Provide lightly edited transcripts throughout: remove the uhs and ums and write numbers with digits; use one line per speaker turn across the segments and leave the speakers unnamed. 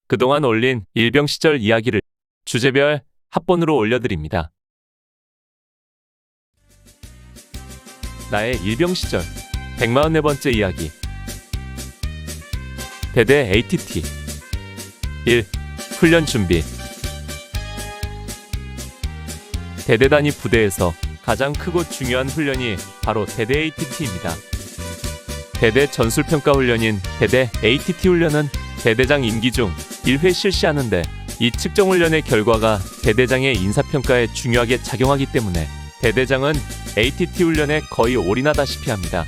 그동안 올린 일병 시절 이야기를 주제별 합본으로 올려드립니다. 나의 일병 시절 144번째 이야기. 대대 ATT 1. 훈련 준비. 대대 단위 부대에서 가장 크고 중요한 훈련이 바로 대대 ATT입니다. 대대 전술평가 훈련인 대대 ATT 훈련은 대대장 임기 중 1회 실시하는데, 이 측정 훈련의 결과가 대대장의 인사평가에 중요하게 작용하기 때문에 대대장은 ATT 훈련에 거의 올인하다시피 합니다.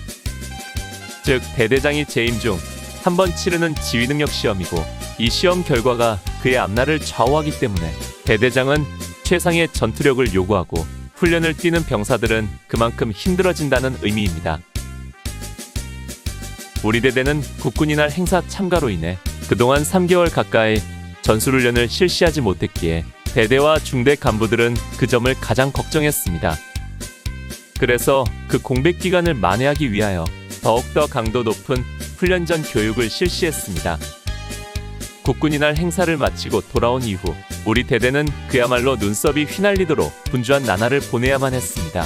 즉, 대대장이 재임 중 한 번 치르는 지휘능력 시험이고, 이 시험 결과가 그의 앞날을 좌우하기 때문에 대대장은 최상의 전투력을 요구하고, 훈련을 뛰는 병사들은 그만큼 힘들어진다는 의미입니다. 우리 대대는 국군이날 행사 참가로 인해 그동안 3개월 가까이 전술훈련을 실시하지 못했기에 대대와 중대 간부들은 그 점을 가장 걱정했습니다. 그래서 그 공백 기간을 만회하기 위하여 더욱더 강도 높은 훈련 전 교육을 실시했습니다. 국군이날 행사를 마치고 돌아온 이후 우리 대대는 그야말로 눈썹이 휘날리도록 분주한 나날을 보내야만 했습니다.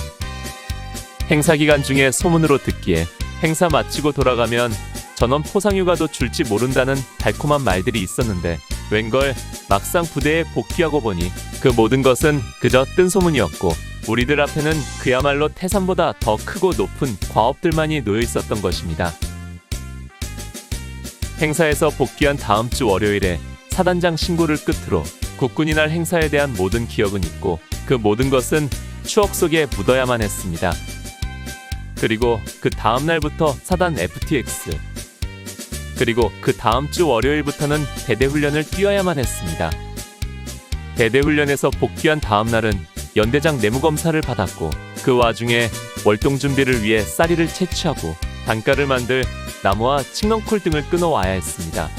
행사 기간 중에 소문으로 듣기에 행사 마치고 돌아가면 전원 포상휴가도 줄지 모른다는 달콤한 말들이 있었는데, 웬걸 막상 부대에 복귀하고 보니 그 모든 것은 그저 뜬소문이었고, 우리들 앞에는 그야말로 태산보다 더 크고 높은 과업들만이 놓여 있었던 것입니다. 행사에서 복귀한 다음 주 월요일에 사단장 신고를 끝으로 국군이날 행사에 대한 모든 기억은 잊고, 그 모든 것은 추억 속에 묻어야만 했습니다. 그리고 그 다음 날부터 사단 FTX, 그리고 그 다음 주 월요일부터는 대대훈련을 뛰어야만 했습니다. 대대훈련에서 복귀한 다음 날은 연대장 내무검사를 받았고, 그 와중에 월동 준비를 위해 쌀이를 채취하고 단가를 만들 나무와 칡넝쿨 등을 끊어와야 했습니다.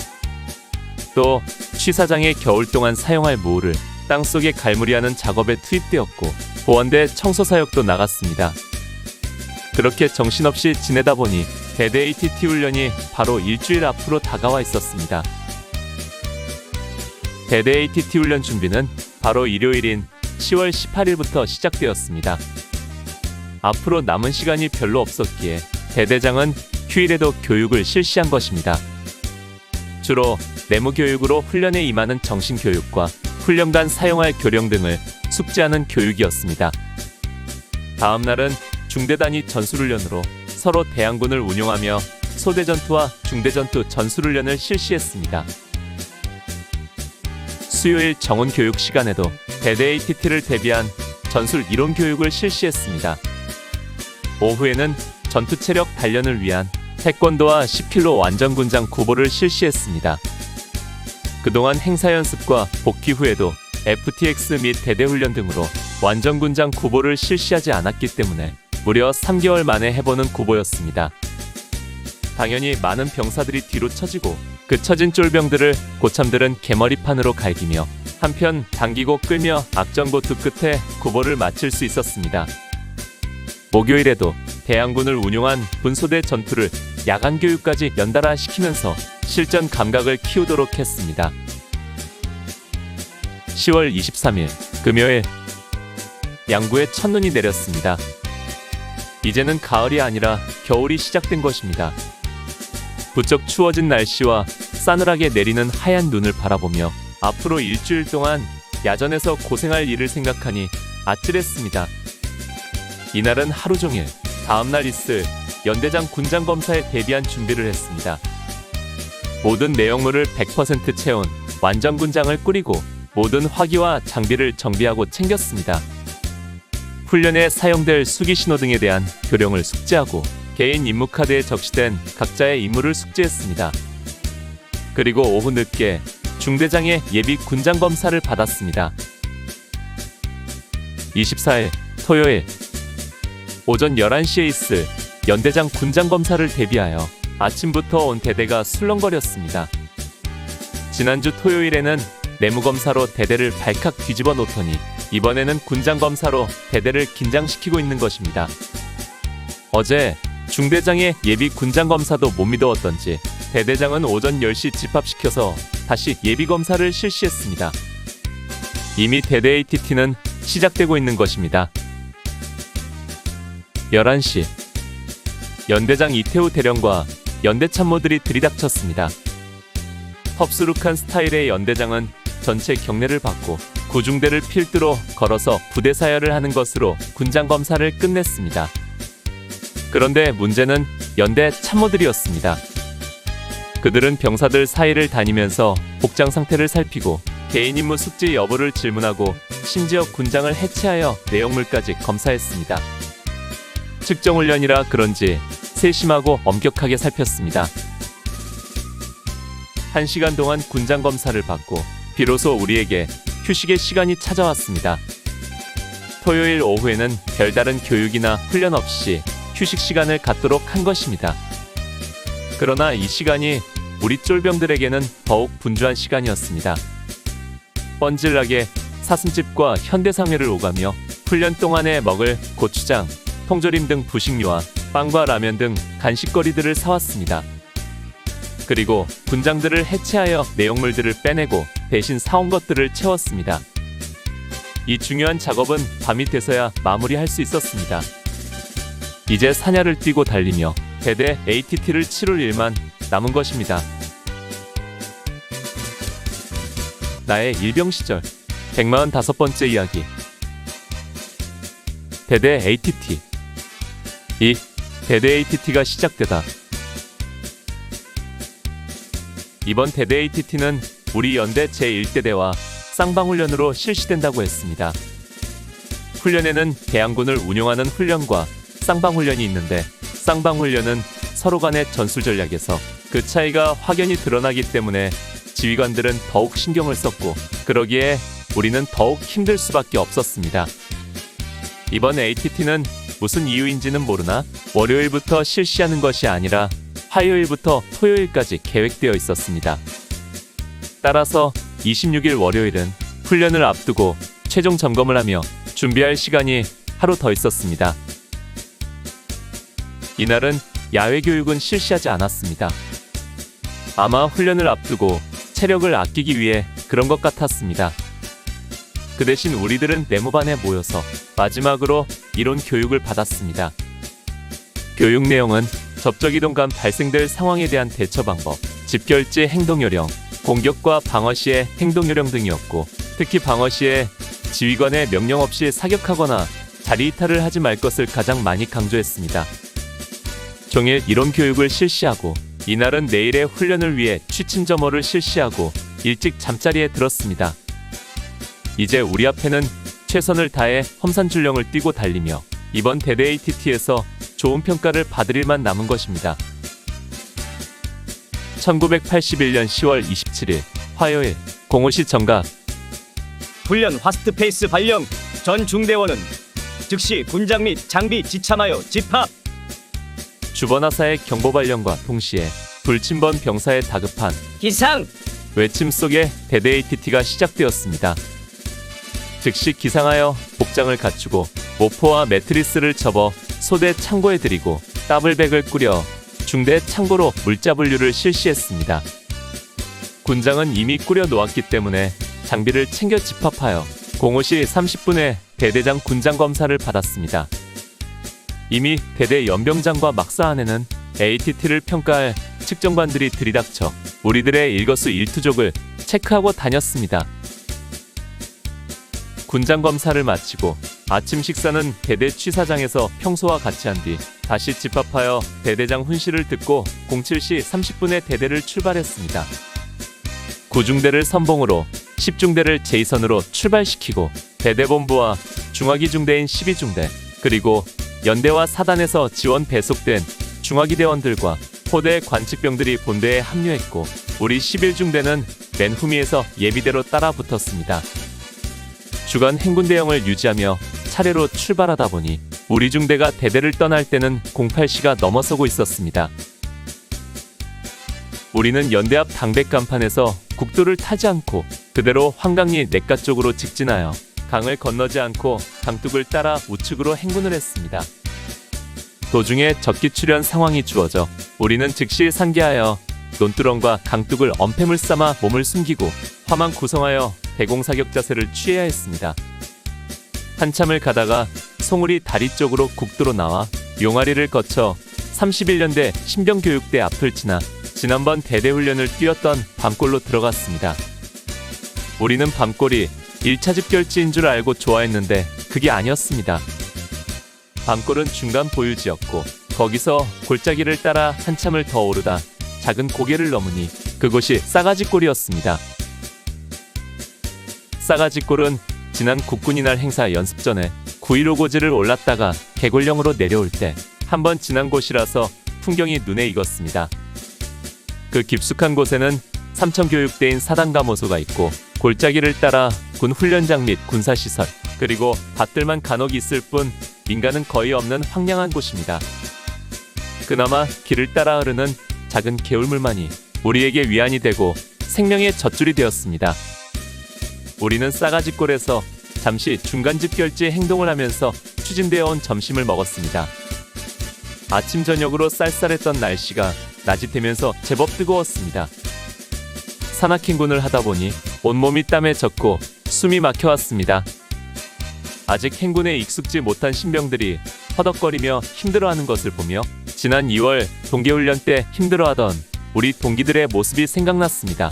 또 취사장의 겨울 동안 사용할 모를 땅속에 갈무리하는 작업에 투입되었고, 보원대 청소 사역도 나갔습니다. 그렇게 정신없이 지내다 보니 대대 ATT 훈련이 바로 일주일 앞으로 다가와 있었습니다. 대대 ATT 훈련 준비는 바로 일요일인 10월 18일부터 시작되었습니다. 앞으로 남은 시간이 별로 없었기에 대대장은 휴일에도 교육을 실시한 것입니다. 주로 내무교육으로 훈련에 임하는 정신교육과 훈련간 사용할 교령 등을 숙지하는 교육이었습니다. 다음 날은 중대단위 전술훈련으로 서로 대항군을 운용하며 소대전투와 중대전투 전술훈련을 실시했습니다. 수요일 정훈교육 시간에도 대대 ATT를 대비한 전술 이론 교육을 실시했습니다. 오후에는 전투체력 단련을 위한 태권도와 10km 완전군장 구보를 실시했습니다. 그동안 행사 연습과 복귀 후에도 FTX 및 대대훈련 등으로 완전군장 구보를 실시하지 않았기 때문에 무려 3개월 만에 해보는 구보였습니다. 당연히 많은 병사들이 뒤로 처지고, 그 처진 쫄병들을 고참들은 개머리판으로 갈기며 한편 당기고 끌며 악전고투 끝에 구보를 마칠 수 있었습니다. 목요일에도 대항군을 운용한 분소대 전투를 야간 교육까지 연달아 시키면서 실전 감각을 키우도록 했습니다. 10월 23일 금요일, 양구에 첫눈이 내렸습니다. 이제는 가을이 아니라 겨울이 시작된 것입니다. 부쩍 추워진 날씨와 싸늘하게 내리는 하얀 눈을 바라보며 앞으로 일주일 동안 야전에서 고생할 일을 생각하니 아찔했습니다. 이날은 하루 종일 다음날 있을 연대장 군장검사에 대비한 준비를 했습니다. 모든 내용물을 100% 채운 완전군장을 꾸리고 모든 화기와 장비를 정비하고 챙겼습니다. 훈련에 사용될 수기신호 등에 대한 교령을 숙지하고 개인 임무카드에 적시된 각자의 임무를 숙지했습니다. 그리고 오후 늦게 중대장의 예비 군장검사를 받았습니다. 24일 토요일 오전 11시에 있을 연대장 군장검사를 대비하여 아침부터 온 대대가 술렁거렸습니다. 지난주 토요일에는 내무검사로 대대를 발칵 뒤집어 놓더니 이번에는 군장검사로 대대를 긴장시키고 있는 것입니다. 어제 중대장의 예비 군장검사도 못 믿어왔던지 대대장은 오전 10시 집합시켜서 다시 예비검사를 실시했습니다. 이미 대대 ATT는 시작되고 있는 것입니다. 11시 연대장 이태우 대령과 연대 참모들이 들이닥쳤습니다. 텁수룩한 스타일의 연대장은 전체 경례를 받고 구중대를 필두로 걸어서 부대 사열을 하는 것으로 군장 검사를 끝냈습니다. 그런데 문제는 연대 참모들이었습니다. 그들은 병사들 사이를 다니면서 복장 상태를 살피고 개인 임무 숙지 여부를 질문하고 심지어 군장을 해체하여 내용물까지 검사했습니다. 측정훈련이라 그런지 세심하고 엄격하게 살폈습니다. 1시간 동안 군장 검사를 받고 비로소 우리에게 휴식의 시간이 찾아왔습니다. 토요일 오후에는 별다른 교육이나 훈련 없이 휴식 시간을 갖도록 한 것입니다. 그러나 이 시간이 우리 쫄병들에게는 더욱 분주한 시간이었습니다. 뻔질나게 사슴집과 현대상회를 오가며 훈련 동안에 먹을 고추장, 통조림 등 부식류와 빵과 라면 등 간식거리들을 사왔습니다. 그리고 군장들을 해체하여 내용물들을 빼내고 대신 사온 것들을 채웠습니다. 이 중요한 작업은 밤이 돼서야 마무리할 수 있었습니다. 이제 사냐를 뛰고 달리며 대대 ATT를 치룰 일만 남은 것입니다. 나의 일병 시절 145번째 이야기. 대대 ATT. 이 대대 ATT가 시작되다. 이번 대대 ATT는 우리 연대 제1대대와 쌍방훈련으로 실시된다고 했습니다. 훈련에는 대항군을 운용하는 훈련과 쌍방훈련이 있는데 쌍방훈련은 서로 간의 전술 전략에서 그 차이가 확연히 드러나기 때문에 지휘관들은 더욱 신경을 썼고 그러기에 우리는 더욱 힘들 수밖에 없었습니다. 이번 ATT는 무슨 이유인지는 모르나 월요일부터 실시하는 것이 아니라 화요일부터 토요일까지 계획되어 있었습니다. 따라서 26일 월요일은 훈련을 앞두고 최종 점검을 하며 준비할 시간이 하루 더 있었습니다. 이날은 야외 교육은 실시하지 않았습니다. 아마 훈련을 앞두고 체력을 아끼기 위해 그런 것 같았습니다. 그 대신 우리들은 네모반에 모여서 마지막으로 이론 교육을 받았습니다. 교육 내용은 접적이동간 발생될 상황에 대한 대처 방법, 집결지 행동요령, 공격과 방어 시의 행동요령 등이었고 특히 방어 시에 지휘관의 명령 없이 사격하거나 자리 이탈을 하지 말 것을 가장 많이 강조했습니다. 종일 이론 교육을 실시하고 이날은 내일의 훈련을 위해 취침점호를 실시하고 일찍 잠자리에 들었습니다. 이제 우리 앞에는 최선을 다해 험산줄령을 뛰고 달리며 이번 대대 ATT에서 좋은 평가를 받을 일만 남은 것입니다. 1981년 10월 27일 화요일 05시 정각.
훈련 화스트페이스 발령. 전 중대원은 즉시 군장 및 장비 지참하여 집합.
주번하사의 경보 발령과 동시에 불침번 병사의 다급한
기상.
외침 속에 대대 ATT가 시작되었습니다. 즉시 기상하여 복장을 갖추고 모포와 매트리스를 접어 소대 창고에 들이고 더블백을 꾸려 중대 창고로 물자분류를 실시했습니다. 군장은 이미 꾸려 놓았기 때문에 장비를 챙겨 집합하여 05시 30분에 대대장 군장 검사를 받았습니다. 이미 대대 연병장과 막사 안에는 ATT를 평가할 측정관들이 들이닥쳐 우리들의 일거수일투족을 체크하고 다녔습니다. 군장 검사를 마치고 아침 식사는 대대 취사장에서 평소와 같이 한 뒤 다시 집합하여 대대장 훈시를 듣고 07시 30분에 대대를 출발했습니다. 9중대를 선봉으로 10중대를 제2선으로 출발시키고 대대본부와 중화기 중대인 12중대 그리고 연대와 사단에서 지원 배속된 중화기 대원들과 포대 관측병들이 본대에 합류했고 우리 11중대는 맨 후미에서 예비대로 따라 붙었습니다. 주간 행군 대형을 유지하며 차례로 출발하다 보니 우리 중대가 대대를 떠날 때는 08시가 넘어서고 있었습니다. 우리는 연대 앞 당백 간판에서 국도를 타지 않고 그대로 황강리 냇가 쪽으로 직진하여 강을 건너지 않고 강둑을 따라 우측으로 행군을 했습니다. 도중에 적기 출현 상황이 주어져 우리는 즉시 상기하여 논두렁과 강둑을 엄폐물 삼아 몸을 숨기고 화만 구성하여 대공사격 자세를 취해야 했습니다. 한참을 가다가 송울이 다리 쪽으로 국도로 나와 용아리를 거쳐 31년대 신병교육대 앞을 지나 지난번 대대훈련을 뛰었던 밤골로 들어갔습니다. 우리는 밤골이 1차 집결지인 줄 알고 좋아했는데 그게 아니었습니다. 밤골은 중간 보유지였고 거기서 골짜기를 따라 한참을 더 오르다 작은 고개를 넘으니 그곳이 싸가지골이었습니다. 싸가지골은 지난 국군이날 행사 연습 전에 9.15 고지를 올랐다가 개골령으로 내려올 때 한번 지난 곳이라서 풍경이 눈에 익었습니다. 그 깊숙한 곳에는 삼천교육대인 사단감호소가 있고 골짜기를 따라 군 훈련장 및 군사시설 그리고 밭들만 간혹 있을 뿐 민가는 거의 없는 황량한 곳입니다. 그나마 길을 따라 흐르는 작은 개울물만이 우리에게 위안이 되고 생명의 젖줄이 되었습니다. 우리는 싸가지골에서 잠시 중간 집결지에 행동을 하면서 추진되어 온 점심을 먹었습니다. 아침 저녁으로 쌀쌀했던 날씨가 낮이 되면서 제법 뜨거웠습니다. 산악행군을 하다 보니 온몸이 땀에 젖고 숨이 막혀왔습니다. 아직 행군에 익숙지 못한 신병들이 허덕거리며 힘들어하는 것을 보며 지난 2월 동계훈련 때 힘들어하던 우리 동기들의 모습이 생각났습니다.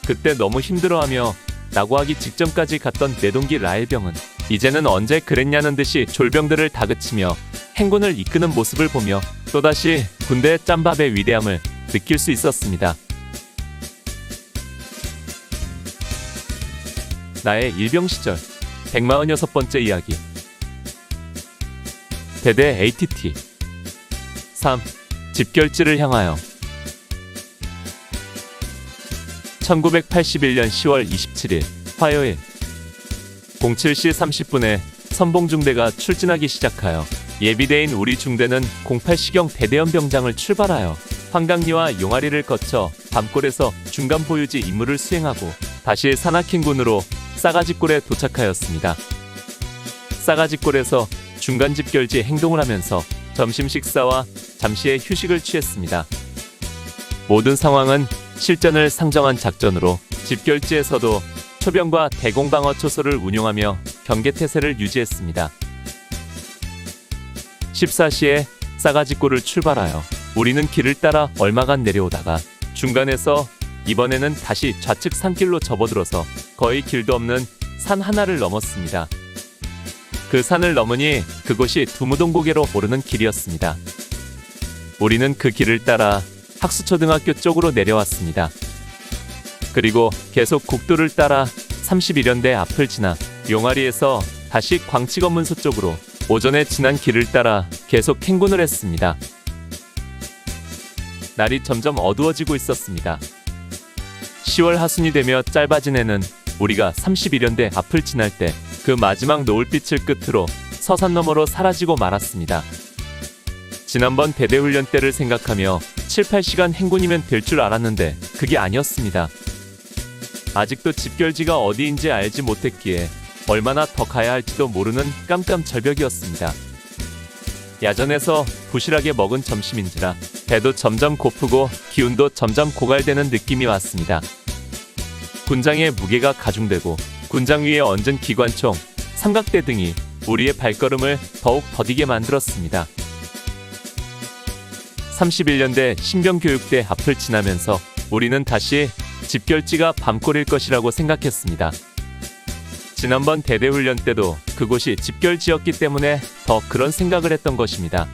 그때 너무 힘들어하며 낙오하기 직전까지 갔던 내 동기 라일병은 이제는 언제 그랬냐는 듯이 졸병들을 다그치며 행군을 이끄는 모습을 보며 또다시 군대의 짬밥의 위대함을 느낄 수 있었습니다. 나의 일병 시절 146번째 이야기. 대대 ATT 3. 집결지를 향하여 1981년 10월 27일 화요일 07시 30분에 선봉중대가 출진하기 시작하여 예비대인 우리 중대는 08시경 대대연병장을 출발하여 황강리와 용아리를 거쳐 밤골에서 중간 보유지 임무를 수행하고 다시 산악행군으로 싸가지골에 도착하였습니다. 싸가지골에서 중간 집결지 행동을 하면서 점심 식사와 잠시의 휴식을 취했습니다. 모든 상황은 실전을 상정한 작전으로 집결지에서도 초병과 대공방어 초소를 운용하며 경계태세를 유지했습니다. 14시에 싸가지골을 출발하여 우리는 길을 따라 얼마간 내려오다가 중간에서 이번에는 다시 좌측 산길로 접어들어서 거의 길도 없는 산 하나를 넘었습니다. 그 산을 넘으니 그곳이 두무동고개로 오르는 길이었습니다. 우리는 그 길을 따라 학수초등학교 쪽으로 내려왔습니다. 그리고 계속 국도를 따라 31연대 앞을 지나 용아리에서 다시 광치검문소 쪽으로 오전에 지난 길을 따라 계속 행군을 했습니다. 날이 점점 어두워지고 있었습니다. 10월 하순이 되며 짧아진 해는 우리가 31연대 앞을 지날 때 그 마지막 노을빛을 끝으로 서산 너머로 사라지고 말았습니다. 지난번 대대훈련 때를 생각하며 7-8시간 행군이면 될 줄 알았는데 그게 아니었습니다. 아직도 집결지가 어디인지 알지 못했기에 얼마나 더 가야 할지도 모르는 깜깜절벽이었습니다. 야전에서 부실하게 먹은 점심인지라 배도 점점 고프고 기운도 점점 고갈되는 느낌이 왔습니다. 군장의 무게가 가중되고 군장 위에 얹은 기관총, 삼각대 등이 우리의 발걸음을 더욱 더디게 만들었습니다. 31년대 신병교육대 앞을 지나면서 우리는 다시 집결지가 밤골일 것이라고 생각했습니다. 지난번 대대훈련 때도 그곳이 집결지였기 때문에 더 그런 생각을 했던 것입니다.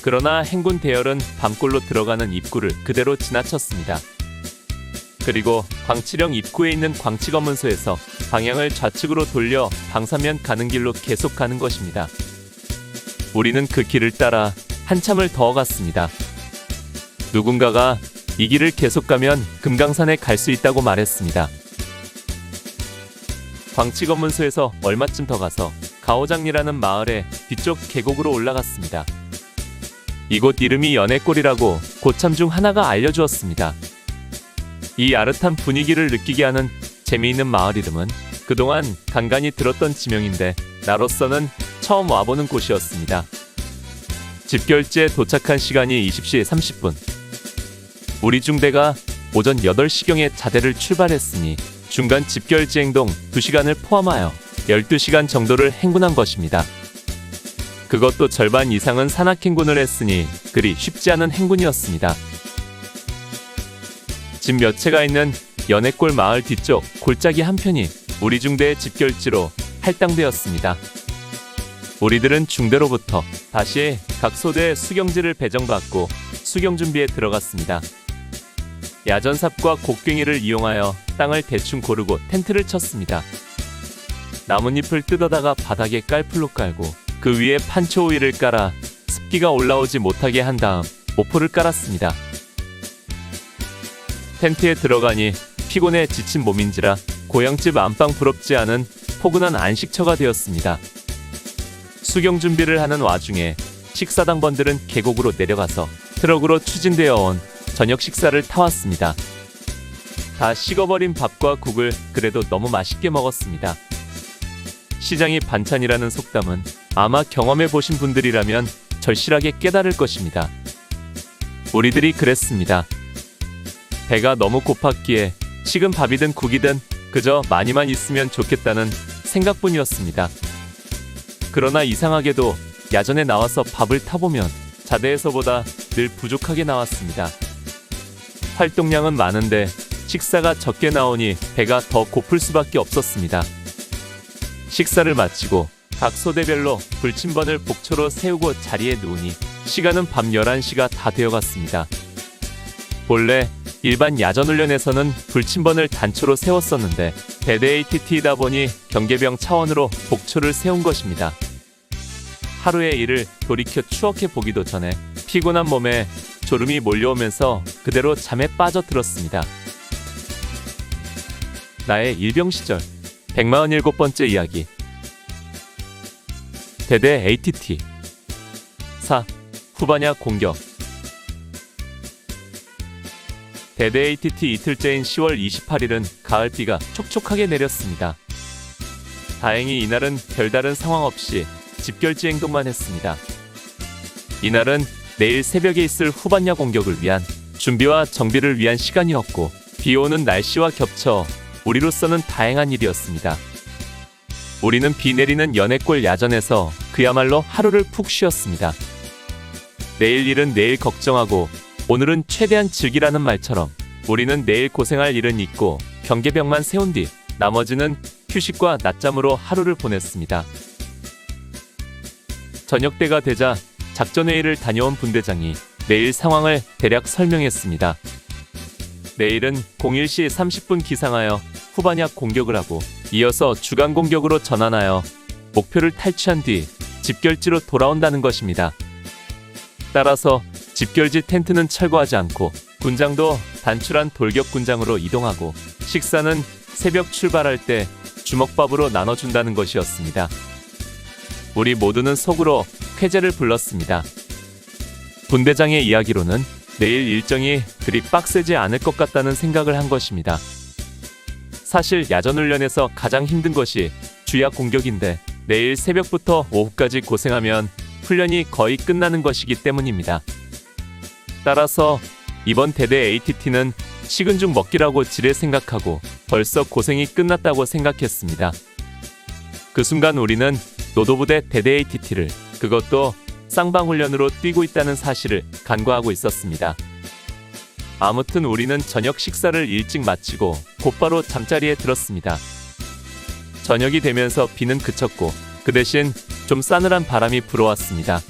그러나 행군 대열은 밤골로 들어가는 입구를 그대로 지나쳤습니다. 그리고 광치령 입구에 있는 광치검문소에서 방향을 좌측으로 돌려 방사면 가는 길로 계속 가는 것입니다. 우리는 그 길을 따라 한참을 더 갔습니다. 누군가가 이 길을 계속 가면 금강산에 갈 수 있다고 말했습니다. 광치검문소에서 얼마쯤 더 가서 가오장리라는 마을의 뒤쪽 계곡으로 올라갔습니다. 이곳 이름이 연애골이라고 고참 중 하나가 알려주었습니다. 이 아릇한 분위기를 느끼게 하는 재미있는 마을 이름은 그동안 간간히 들었던 지명인데 나로서는 처음 와보는 곳이었습니다. 집결지에 도착한 시간이 20시 30분. 우리 중대가 오전 8시경에 자대를 출발했으니 중간 집결지 행동 2시간을 포함하여 12시간 정도를 행군한 것입니다. 그것도 절반 이상은 산악 행군을 했으니 그리 쉽지 않은 행군이었습니다. 집 몇 채가 있는 연해골 마을 뒤쪽 골짜기 한편이 우리 중대의 집결지로 할당되었습니다. 우리들은 중대로부터 다시 각 소대의 수경지를 배정받고 수경 준비에 들어갔습니다. 야전삽과 곡괭이를 이용하여 땅을 대충 고르고 텐트를 쳤습니다. 나뭇잎을 뜯어다가 바닥에 깔풀로 깔고 그 위에 판초 우위를 깔아 습기가 올라오지 못하게 한 다음 모포를 깔았습니다. 텐트에 들어가니 피곤해 지친 몸인지라 고향집 안방 부럽지 않은 포근한 안식처가 되었습니다. 수경 준비를 하는 와중에 식사당번들은 계곡으로 내려가서 트럭으로 추진되어 온 저녁 식사를 타왔습니다. 다 식어버린 밥과 국을 그래도 너무 맛있게 먹었습니다. 시장이 반찬이라는 속담은 아마 경험해 보신 분들이라면 절실하게 깨달을 것입니다. 우리들이 그랬습니다. 배가 너무 고팠기에 식은 밥이든 국이든 그저 많이만 있으면 좋겠다는 생각뿐이었습니다. 그러나 이상하게도 야전에 나와서 밥을 타보면 자대에서보다 늘 부족하게 나왔습니다. 활동량은 많은데 식사가 적게 나오니 배가 더 고플 수밖에 없었습니다. 식사를 마치고 각 소대별로 불침번을 복초로 세우고 자리에 누우니 시간은 밤 11시가 다 되어갔습니다. 본래 일반 야전훈련에서는 불침번을 단초로 세웠었는데 대대 ATT이다 보니 경계병 차원으로 복초를 세운 것입니다. 하루의 일을 돌이켜 추억해 보기도 전에 피곤한 몸에 졸음이 몰려오면서 그대로 잠에 빠져들었습니다. 나의 일병 시절 147번째 이야기. 대대 ATT 4. 후반야 공격. 대대 ATT 이틀째인 10월 28일은 가을비가 촉촉하게 내렸습니다. 다행히 이날은 별다른 상황 없이 집결지 행동만 했습니다. 이날은 내일 새벽에 있을 후반야 공격을 위한 준비와 정비를 위한 시간이었고 비 오는 날씨와 겹쳐 우리로서는 다행한 일이었습니다. 우리는 비 내리는 연해골 야전에서 그야말로 하루를 푹 쉬었습니다. 내일 일은 내일 걱정하고 오늘은 최대한 즐기라는 말처럼 우리는 내일 고생할 일은 잊고 경계병만 세운 뒤 나머지는 휴식과 낮잠으로 하루를 보냈습니다. 저녁 때가 되자 작전회의를 다녀온 분대장이 내일 상황을 대략 설명했습니다. 내일은 01시 30분 기상하여 후반야 공격을 하고 이어서 주간 공격으로 전환하여 목표를 탈취한 뒤 집결지로 돌아온다는 것입니다. 따라서 집결지 텐트는 철거하지 않고 군장도 단출한 돌격 군장으로 이동하고 식사는 새벽 출발할 때 주먹밥으로 나눠준다는 것이었습니다. 우리 모두는 속으로 쾌재를 불렀습니다. 분대장의 이야기로는 내일 일정이 그리 빡세지 않을 것 같다는 생각을 한 것입니다. 사실 야전훈련에서 가장 힘든 것이 주야 공격인데 내일 새벽부터 오후까지 고생하면 훈련이 거의 끝나는 것이기 때문입니다. 따라서 이번 대대 ATT는 식은 죽 먹기라고 지레 생각하고 벌써 고생이 끝났다고 생각했습니다. 그 순간 우리는 노도부대 대대 ATT를 그것도 쌍방훈련으로 뛰고 있다는 사실을 간과하고 있었습니다. 아무튼 우리는 저녁 식사를 일찍 마치고 곧바로 잠자리에 들었습니다. 저녁이 되면서 비는 그쳤고 그 대신 좀 싸늘한 바람이 불어왔습니다.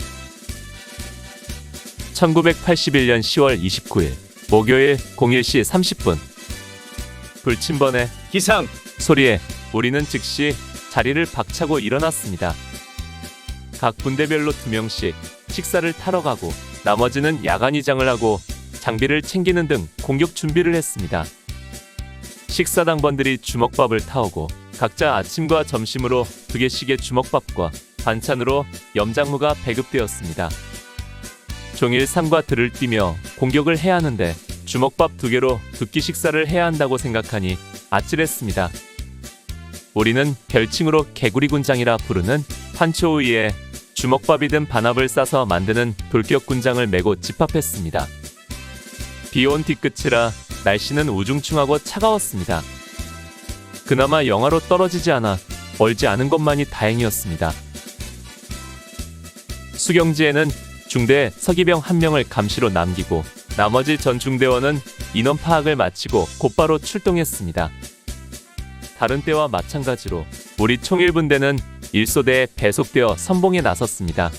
1981년 10월 29일 목요일 01시 30분 불침번의
기상!
소리에 우리는 즉시 자리를 박차고 일어났습니다. 각 분대별로 2명씩 식사를 타러 가고 나머지는 야간이장을 하고 장비를 챙기는 등 공격 준비를 했습니다. 식사당번들이 주먹밥을 타오고 각자 아침과 점심으로 2개씩의 주먹밥과 반찬으로 염장무가 배급되었습니다. 종일 산과 들을 뛰며 공격을 해야 하는데 주먹밥 2개로 2끼 식사를 해야 한다고 생각하니 아찔했습니다. 우리는 별칭으로 개구리 군장이라 부르는 판초 위에 주먹밥이 든 반합을 싸서 만드는 돌격 군장을 메고 집합했습니다. 비온 뒤끝이라 날씨는 우중충하고 차가웠습니다. 그나마 영하로 떨어지지 않아 멀지 않은 것만이 다행이었습니다. 수경지에는 중대 서기병 1명을 감시로 남기고 나머지 전 중대원은 인원 파악을 마치고 곧바로 출동했습니다. 다른 때와 마찬가지로 우리 총일분대는 1소대에 배속되어 선봉에 나섰습니다.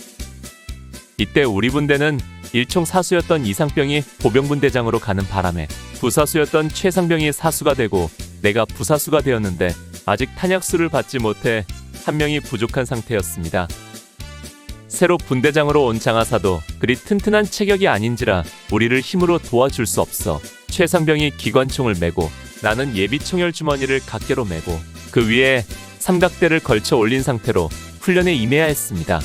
이때 우리 분대는 일총 사수였던 이상병이 보병분대장으로 가는 바람에 부사수였던 최상병이 사수가 되고 내가 부사수가 되었는데 아직 탄약수를 받지 못해 한 명이 부족한 상태였습니다. 새로 분대장으로 온 장하사도 그리 튼튼한 체격이 아닌지라 우리를 힘으로 도와줄 수 없어 최상병이 기관총을 메고 나는 예비총열 주머니를 각개로 메고 그 위에 삼각대를 걸쳐 올린 상태로 훈련에 임해야 했습니다.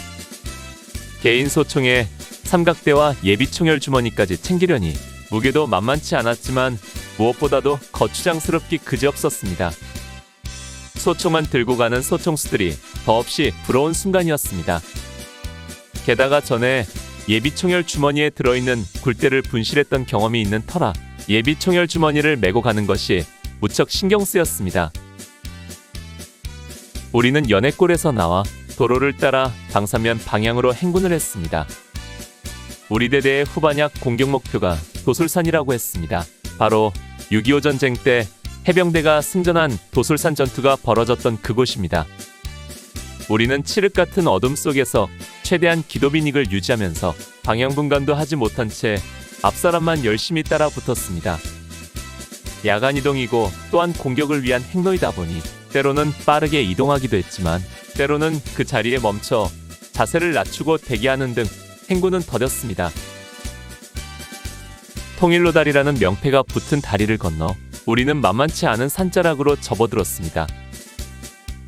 개인 소총에 삼각대와 예비총열 주머니까지 챙기려니 무게도 만만치 않았지만 무엇보다도 거추장스럽기 그지없었습니다. 소총만 들고 가는 소총수들이 더없이 부러운 순간이었습니다. 게다가 전에 예비총열 주머니에 들어있는 굴대를 분실했던 경험이 있는 터라 예비총열 주머니를 메고 가는 것이 무척 신경 쓰였습니다. 우리는 연해골에서 나와 도로를 따라 방산면 방향으로 행군을 했습니다. 우리 대대의 후반약 공격 목표가 도솔산이라고 했습니다. 바로 6.25 전쟁 때 해병대가 승전한 도솔산 전투가 벌어졌던 그곳입니다. 우리는 칠흑 같은 어둠 속에서 최대한 기도빈익을 유지하면서 방향분간도 하지 못한 채 앞사람만 열심히 따라 붙었습니다. 야간 이동이고 또한 공격을 위한 행로이다 보니 때로는 빠르게 이동하기도 했지만 때로는 그 자리에 멈춰 자세를 낮추고 대기하는 등 행군은 더뎠습니다. 통일로다리라는 명패가 붙은 다리를 건너 우리는 만만치 않은 산자락으로 접어들었습니다.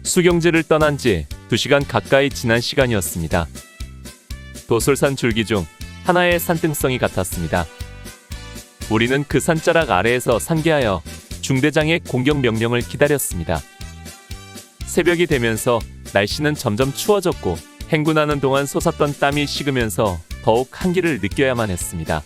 수경지를 떠난 지 2시간 가까이 지난 시간이었습니다. 도솔산 줄기 중 하나의 산등성이 같았습니다. 우리는 그 산자락 아래에서 상계하여 중대장의 공격 명령을 기다렸습니다. 새벽이 되면서 날씨는 점점 추워졌고 행군하는 동안 솟았던 땀이 식으면서 더욱 한기를 느껴야만 했습니다.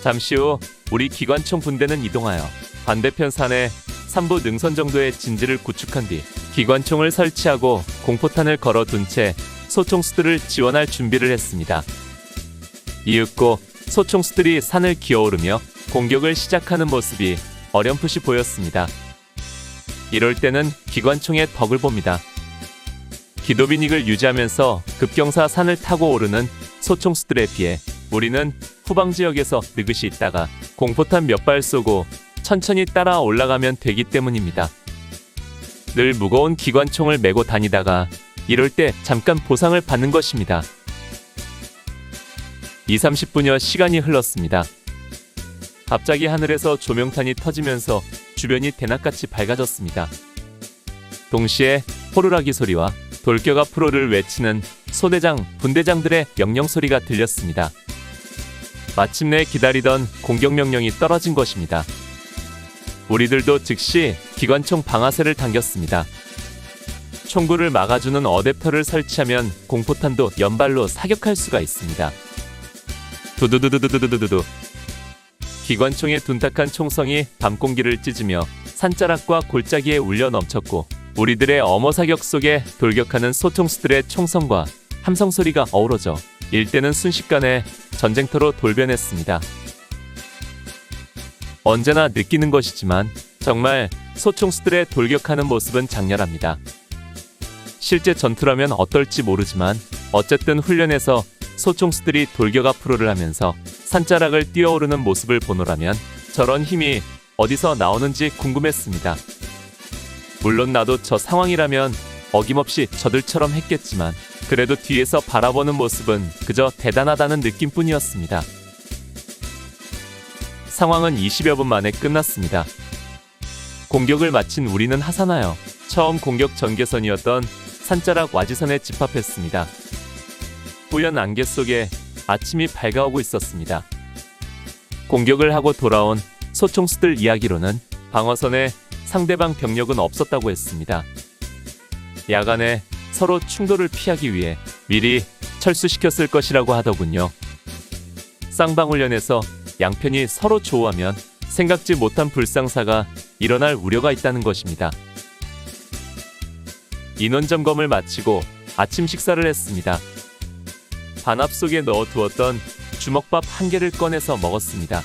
잠시 후 우리 기관총 분대는 이동하여 반대편 산에 3부 능선 정도의 진지를 구축한 뒤 기관총을 설치하고 공포탄을 걸어둔 채 소총수들을 지원할 준비를 했습니다. 이윽고 소총수들이 산을 기어오르며 공격을 시작하는 모습이 어렴풋이 보였습니다. 이럴 때는 기관총의 덕을 봅니다. 기도빈익을 유지하면서 급경사 산을 타고 오르는 소총수들에 비해 우리는 후방 지역에서 느긋이 있다가 공포탄 몇 발 쏘고 천천히 따라 올라가면 되기 때문입니다. 늘 무거운 기관총을 메고 다니다가 이럴 때 잠깐 보상을 받는 것입니다. 20-30분여 시간이 흘렀습니다. 갑자기 하늘에서 조명탄이 터지면서 주변이 대낮같이 밝아졌습니다. 동시에 호루라기 소리와 돌격 앞으로를 외치는 소대장, 분대장들의 명령 소리가 들렸습니다. 마침내 기다리던 공격 명령이 떨어진 것입니다. 우리들도 즉시 기관총 방아쇠를 당겼습니다. 총구를 막아주는 어댑터를 설치하면 공포탄도 연발로 사격할 수가 있습니다. 두두두두두두두두. 기관총의 둔탁한 총성이 밤공기를 찢으며 산자락과 골짜기에 울려 넘쳤고 우리들의 엄호 사격 속에 돌격하는 소총수들의 총성과 함성 소리가 어우러져 일대는 순식간에 전쟁터로 돌변했습니다. 언제나 느끼는 것이지만 정말 소총수들의 돌격하는 모습은 장렬합니다. 실제 전투라면 어떨지 모르지만 어쨌든 훈련에서 소총수들이 돌격 앞으로를 하면서 산자락을 뛰어오르는 모습을 보노라면 저런 힘이 어디서 나오는지 궁금했습니다. 물론 나도 저 상황이라면 어김없이 저들처럼 했겠지만 그래도 뒤에서 바라보는 모습은 그저 대단하다는 느낌뿐이었습니다. 상황은 20여 분 만에 끝났습니다. 공격을 마친 우리는 하산하여 처음 공격 전개선이었던 산자락 와지선에 집합했습니다. 뿌연 안개 속에 아침이 밝아오고 있었습니다. 공격을 하고 돌아온 소총수들 이야기로는 방어선에 상대방 병력은 없었다고 했습니다. 야간에 서로 충돌을 피하기 위해 미리 철수시켰을 것이라고 하더군요. 쌍방훈련에서 양편이 서로 조우하면 생각지 못한 불상사가 일어날 우려가 있다는 것입니다. 인원 점검을 마치고 아침 식사를 했습니다. 반합 속에 넣어두었던 주먹밥 한 개를 꺼내서 먹었습니다.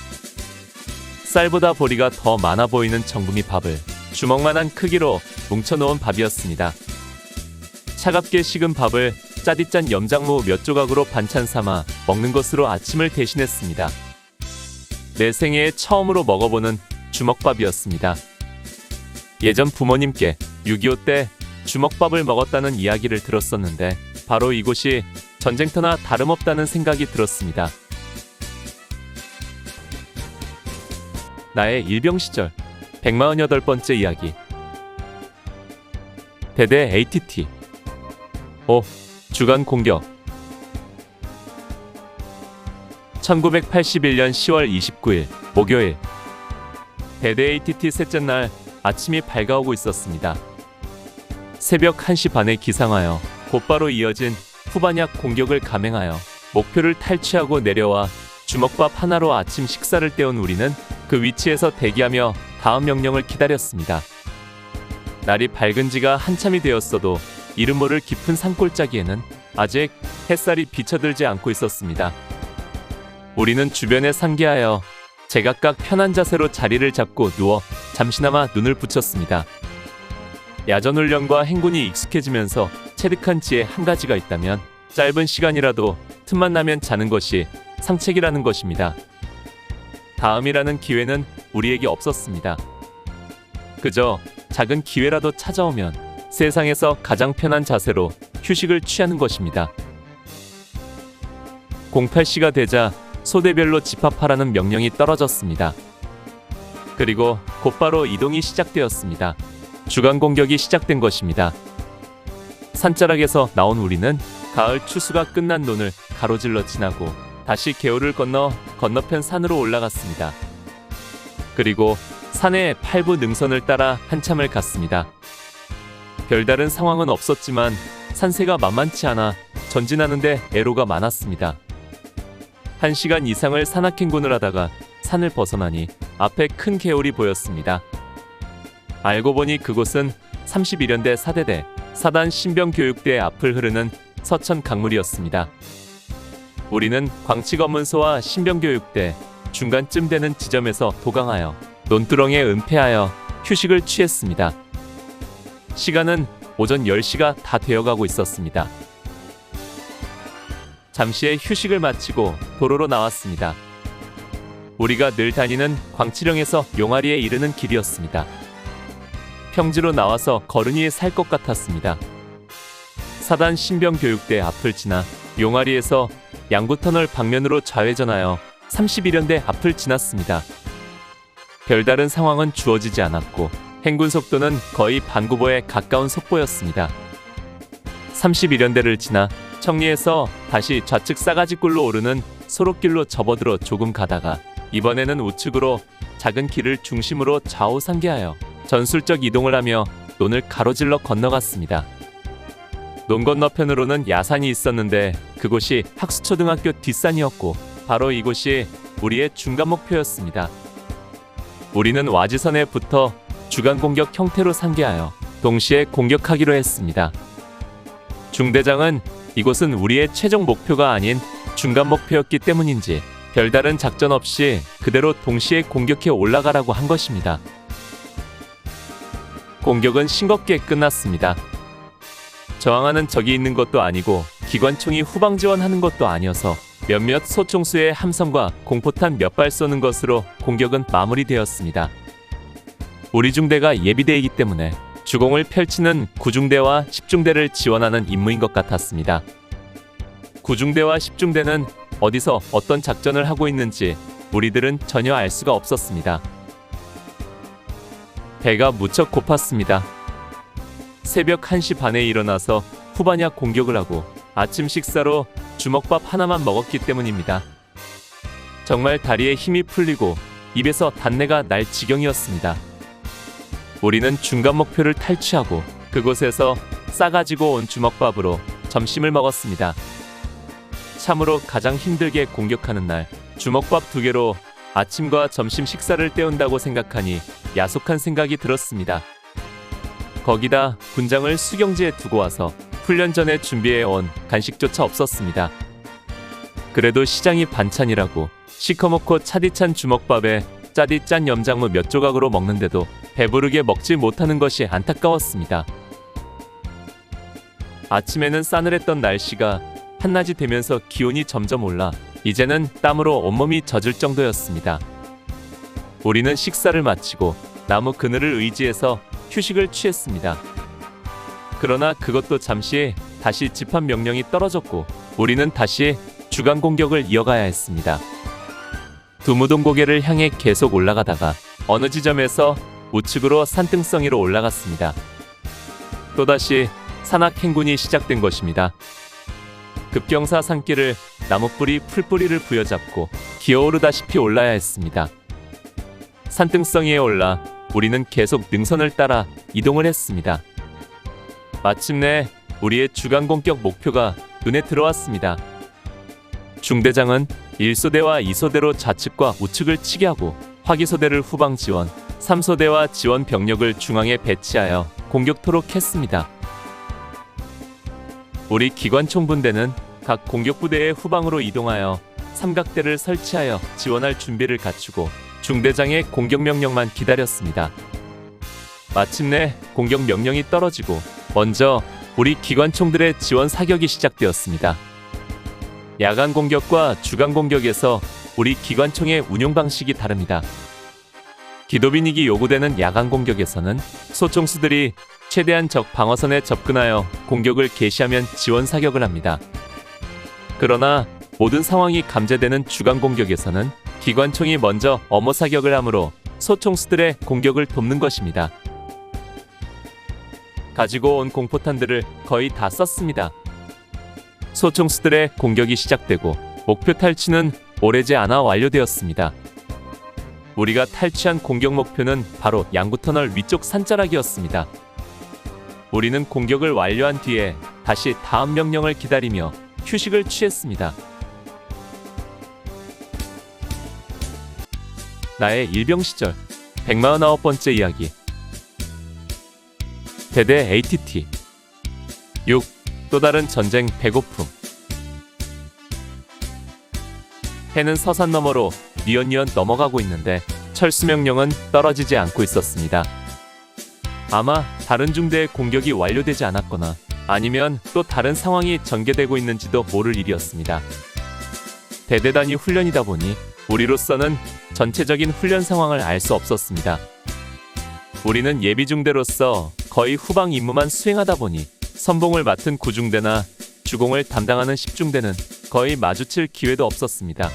쌀보다 보리가 더 많아 보이는 정부미 밥을 주먹만한 크기로 뭉쳐놓은 밥이었습니다. 차갑게 식은 밥을 짜디짠 염장무 몇 조각으로 반찬 삼아 먹는 것으로 아침을 대신했습니다. 내 생애에 처음으로 먹어보는 주먹밥이었습니다. 예전 부모님께 6.25 때 주먹밥을 먹었다는 이야기를 들었었는데 바로 이곳이 전쟁터나 다름없다는 생각이 들었습니다. 나의 일병 시절 148번째 이야기. 대대 ATT 5. 주간 공격. 1981년 10월 29일 목요일. 대대 ATT 셋째 날 아침이 밝아오고 있었습니다. 새벽 1시 반에 기상하여 곧바로 이어진 후반약 공격을 감행하여 목표를 탈취하고 내려와 주먹밥 하나로 아침 식사를 때운 우리는 그 위치에서 대기하며 다음 명령을 기다렸습니다. 날이 밝은 지가 한참이 되었어도 이름 모를 깊은 산골짜기에는 아직 햇살이 비쳐들지 않고 있었습니다. 우리는 주변에 상기하여 제각각 편한 자세로 자리를 잡고 누워 잠시나마 눈을 붙였습니다. 야전훈련과 행군이 익숙해지면서 체득한 지혜 한 가지가 있다면 짧은 시간이라도 틈만 나면 자는 것이 상책이라는 것입니다. 다음이라는 기회는 우리에게 없었습니다. 그저 작은 기회라도 찾아오면 세상에서 가장 편한 자세로 휴식을 취하는 것입니다. 08시가 되자 소대별로 집합하라는 명령이 떨어졌습니다. 그리고 곧바로 이동이 시작되었습니다. 주간 공격이 시작된 것입니다. 산자락에서 나온 우리는 가을 추수가 끝난 논을 가로질러 지나고 다시 개울을 건너 건너편 산으로 올라갔습니다. 그리고 산의 팔부 능선을 따라 한참을 갔습니다. 별다른 상황은 없었지만 산세가 만만치 않아 전진하는데 애로가 많았습니다. 1시간 이상을 산악행군을 하다가 산을 벗어나니 앞에 큰 개울이 보였습니다. 알고 보니 그곳은 31연대 사대대 사단 신병교육대 앞을 흐르는 서천 강물이었습니다. 우리는 광치검문소와 신병교육대 중간쯤 되는 지점에서 도강하여 논두렁에 은폐하여 휴식을 취했습니다. 시간은 오전 10시가 다 되어가고 있었습니다. 잠시의 휴식을 마치고 도로로 나왔습니다. 우리가 늘 다니는 광치령에서 용아리에 이르는 길이었습니다. 평지로 나와서 걸으니 살 것 같았습니다. 사단 신병교육대 앞을 지나 용아리에서 양구터널 방면으로 좌회전하여 31연대 앞을 지났습니다. 별다른 상황은 주어지지 않았고 행군 속도는 거의 반구보에 가까운 속보였습니다. 31연대를 지나 청리에서 다시 좌측 싸가지굴로 오르는 소록길로 접어들어 조금 가다가 이번에는 우측으로 작은 길을 중심으로 좌우 상계하여 전술적 이동을 하며 논을 가로질러 건너갔습니다. 논 건너편으로는 야산이 있었는데 그곳이 학수초등학교 뒷산이었고 바로 이곳이 우리의 중간 목표였습니다. 우리는 와지선에 붙어 주간 공격 형태로 상계하여 동시에 공격하기로 했습니다. 중대장은 이곳은 우리의 최종 목표가 아닌 중간 목표였기 때문인지 별다른 작전 없이 그대로 동시에 공격해 올라가라고 한 것입니다. 공격은 싱겁게 끝났습니다. 저항하는 적이 있는 것도 아니고 기관총이 후방 지원하는 것도 아니어서 몇몇 소총수의 함성과 공포탄 몇 발 쏘는 것으로 공격은 마무리되었습니다. 우리 중대가 예비대이기 때문에 주공을 펼치는 9중대와 10중대를 지원하는 임무인 것 같았습니다. 9중대와 10중대는 어디서 어떤 작전을 하고 있는지 우리들은 전혀 알 수가 없었습니다. 배가 무척 고팠습니다. 새벽 1시 반에 일어나서 후반약 공격을 하고 아침 식사로 주먹밥 하나만 먹었기 때문입니다. 정말 다리에 힘이 풀리고 입에서 단내가 날 지경이었습니다. 우리는 중간 목표를 탈취하고 그곳에서 싸가지고 온 주먹밥으로 점심을 먹었습니다. 참으로 가장 힘들게 공격하는 날 주먹밥 2개로 아침과 점심 식사를 때운다고 생각하니 야속한 생각이 들었습니다. 거기다 군장을 수경지에 두고 와서 훈련 전에 준비해온 간식조차 없었습니다. 그래도 시장이 반찬이라고 시커멓고 차디찬 주먹밥에 짜디 짠 염장무 몇 조각으로 먹는데도 배부르게 먹지 못하는 것이 안타까웠습니다. 아침에는 싸늘했던 날씨가 한낮이 되면서 기온이 점점 올라 이제는 땀으로 온몸이 젖을 정도였습니다. 우리는 식사를 마치고 나무 그늘을 의지해서 휴식을 취했습니다. 그러나 그것도 잠시 다시 집합 명령이 떨어졌고 우리는 다시 주간 공격을 이어가야 했습니다. 두무동 고개를 향해 계속 올라가다가 어느 지점에서 우측으로 산등성이로 올라갔습니다. 또다시 산악 행군이 시작된 것입니다. 급경사 산길을 나무뿌리 풀뿌리를 부여잡고 기어오르다시피 올라야 했습니다. 산등성이에 올라 우리는 계속 능선을 따라 이동을 했습니다. 마침내 우리의 주간 공격 목표가 눈에 들어왔습니다. 중대장은 1소대와 2소대로 좌측과 우측을 치게 하고 화기소대를 후방 지원, 3소대와 지원 병력을 중앙에 배치하여 공격토록 했습니다. 우리 기관총 분대는 각 공격부대의 후방으로 이동하여 삼각대를 설치하여 지원할 준비를 갖추고 중대장의 공격 명령만 기다렸습니다. 마침내 공격 명령이 떨어지고 먼저 우리 기관총들의 지원 사격이 시작되었습니다. 야간 공격과 주간 공격에서 우리 기관총의 운용 방식이 다릅니다. 기도빈익이 요구되는 야간 공격에서는 소총수들이 최대한 적 방어선에 접근하여 공격을 개시하면 지원 사격을 합니다. 그러나 모든 상황이 감지되는 주간 공격에서는 기관총이 먼저 엄호 사격을 하므로 소총수들의 공격을 돕는 것입니다. 가지고 온 공포탄들을 거의 다 썼습니다. 소총수들의 공격이 시작되고 목표 탈취는 오래지 않아 완료되었습니다. 우리가 탈취한 공격 목표는 바로 양구터널 위쪽 산자락이었습니다. 우리는 공격을 완료한 뒤에 다시 다음 명령을 기다리며 휴식을 취했습니다. 나의 일병 시절 149번째 이야기. 대대 ATT 6. 또 다른 전쟁 배고픔. 해는 서산 너머로 뉘엿뉘엿 넘어가고 있는데 철수 명령은 떨어지지 않고 있었습니다. 아마 다른 중대의 공격이 완료되지 않았거나 아니면 또 다른 상황이 전개되고 있는지도 모를 일이었습니다. 대대 단위 훈련이다 보니 우리로서는 전체적인 훈련 상황을 알 수 없었습니다. 우리는 예비중대로서 거의 후방 임무만 수행하다 보니 선봉을 맡은 9중대나 주공을 담당하는 10중대는 거의 마주칠 기회도 없었습니다.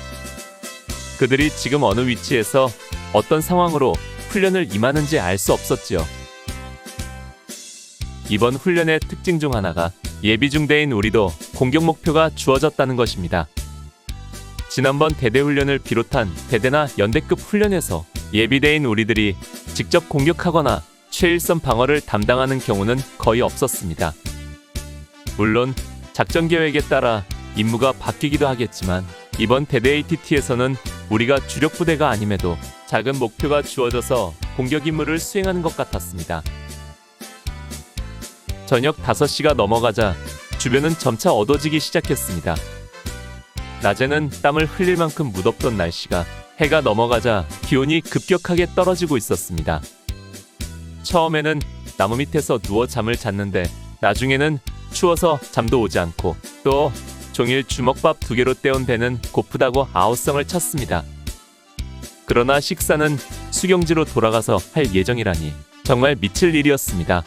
그들이 지금 어느 위치에서 어떤 상황으로 훈련을 임하는지 알 수 없었지요. 이번 훈련의 특징 중 하나가 예비중대인 우리도 공격 목표가 주어졌다는 것입니다. 지난번 대대훈련을 비롯한 대대나 연대급 훈련에서 예비대인 우리들이 직접 공격하거나 최일선 방어를 담당하는 경우는 거의 없었습니다. 물론 작전 계획에 따라 임무가 바뀌기도 하겠지만 이번 대대 ATT에서는 우리가 주력 부대가 아님에도 작은 목표가 주어져서 공격 임무를 수행하는 것 같았습니다. 저녁 5시가 넘어가자 주변은 점차 어두워지기 시작했습니다. 낮에는 땀을 흘릴 만큼 무덥던 날씨가 해가 넘어가자 기온이 급격하게 떨어지고 있었습니다. 처음에는 나무 밑에서 누워 잠을 잤는데 나중에는 추워서 잠도 오지 않고 또 종일 주먹밥 2개로 때운 배는 고프다고 아우성을 쳤습니다. 그러나 식사는 수경지로 돌아가서 할 예정이라니 정말 미칠 일이었습니다.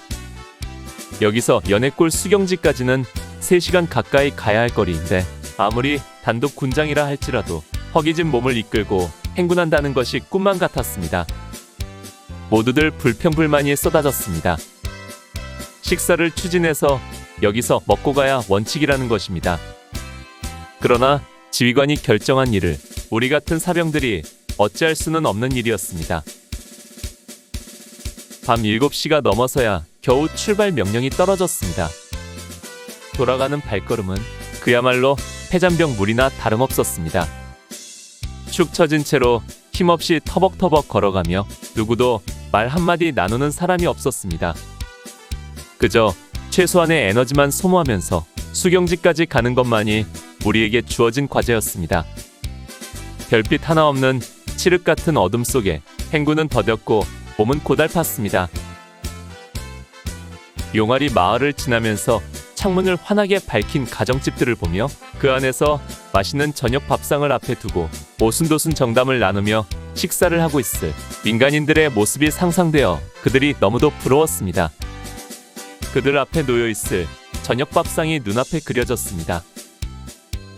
여기서 연해골 수경지까지는 3시간 가까이 가야 할 거리인데 아무리 단독 군장이라 할지라도 허기진 몸을 이끌고 행군한다는 것이 꿈만 같았습니다. 모두들 불평불만이 쏟아졌습니다. 식사를 추진해서 여기서 먹고 가야 원칙이라는 것입니다. 그러나 지휘관이 결정한 일을 우리 같은 사병들이 어찌할 수는 없는 일이었습니다. 밤 7시가 넘어서야 겨우 출발 명령이 떨어졌습니다. 돌아가는 발걸음은 그야말로 폐잔병 물이나 다름없었습니다. 축 처진 채로 힘없이 터벅터벅 걸어가며 누구도 말 한마디 나누는 사람이 없었습니다. 그저 최소한의 에너지만 소모하면서 수경지까지 가는 것만이 우리에게 주어진 과제였습니다. 별빛 하나 없는 칠흑 같은 어둠 속에 행군은 더뎠고 몸은 고달팠습니다. 용아리 마을을 지나면서 창문을 환하게 밝힌 가정집들을 보며 그 안에서 맛있는 저녁 밥상을 앞에 두고 오순도순 정담을 나누며 식사를 하고 있을 민간인들의 모습이 상상되어 그들이 너무도 부러웠습니다. 그들 앞에 놓여 있을 저녁 밥상이 눈앞에 그려졌습니다.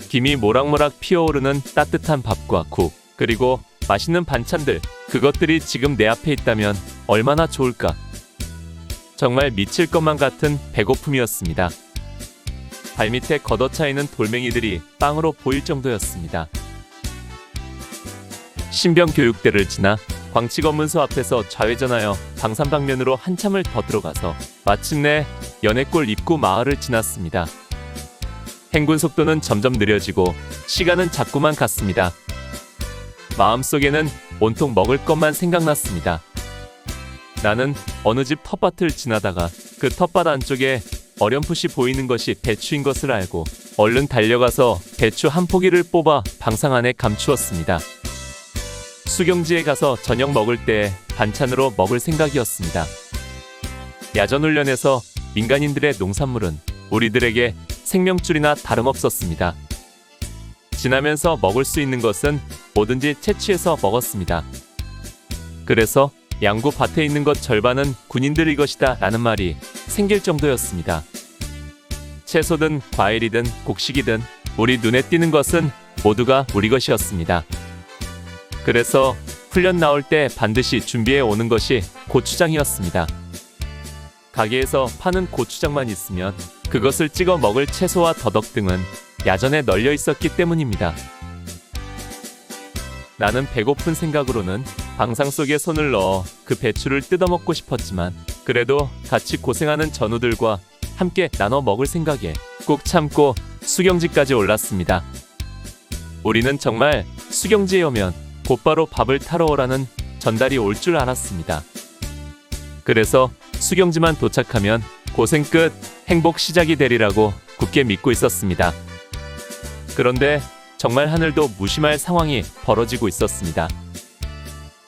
김이 모락모락 피어오르는 따뜻한 밥과 국, 그리고 맛있는 반찬들, 그것들이 지금 내 앞에 있다면 얼마나 좋을까. 정말 미칠 것만 같은 배고픔이었습니다. 발밑에 걷어차이는 돌멩이들이 빵으로 보일 정도였습니다. 신병교육대를 지나 광치검문소 앞에서 좌회전하여 방산방면으로 한참을 더 들어가서 마침내 연해골 입구 마을을 지났습니다. 행군 속도는 점점 느려지고 시간은 자꾸만 갔습니다. 마음속에는 온통 먹을 것만 생각났습니다. 나는 어느 집 텃밭을 지나다가 그 텃밭 안쪽에 어렴풋이 보이는 것이 배추인 것을 알고 얼른 달려가서 배추 한 포기를 뽑아 방상 안에 감추었습니다. 수경지에 가서 저녁 먹을 때 반찬으로 먹을 생각이었습니다. 야전훈련에서 민간인들의 농산물은 우리들에게 생명줄이나 다름없었습니다. 지나면서 먹을 수 있는 것은 뭐든지 채취해서 먹었습니다. 그래서 양구 밭에 있는 것 절반은 군인들의 것이다 라는 말이 생길 정도였습니다. 채소든 과일이든 곡식이든 우리 눈에 띄는 것은 모두가 우리 것이었습니다. 그래서 훈련 나올 때 반드시 준비해 오는 것이 고추장이었습니다. 가게에서 파는 고추장만 있으면 그것을 찍어 먹을 채소와 더덕 등은 야전에 널려 있었기 때문입니다. 나는 배고픈 생각으로는 방상 속에 손을 넣어 그 배추를 뜯어먹고 싶었지만 그래도 같이 고생하는 전우들과 함께 나눠 먹을 생각에 꾹 참고 수경지까지 올랐습니다. 우리는 정말 수경지에 오면 곧바로 밥을 타러 오라는 전달이 올 줄 알았습니다. 그래서 수경지만 도착하면 고생 끝, 행복 시작이 되리라고 굳게 믿고 있었습니다. 그런데 정말 하늘도 무심할 상황이 벌어지고 있었습니다.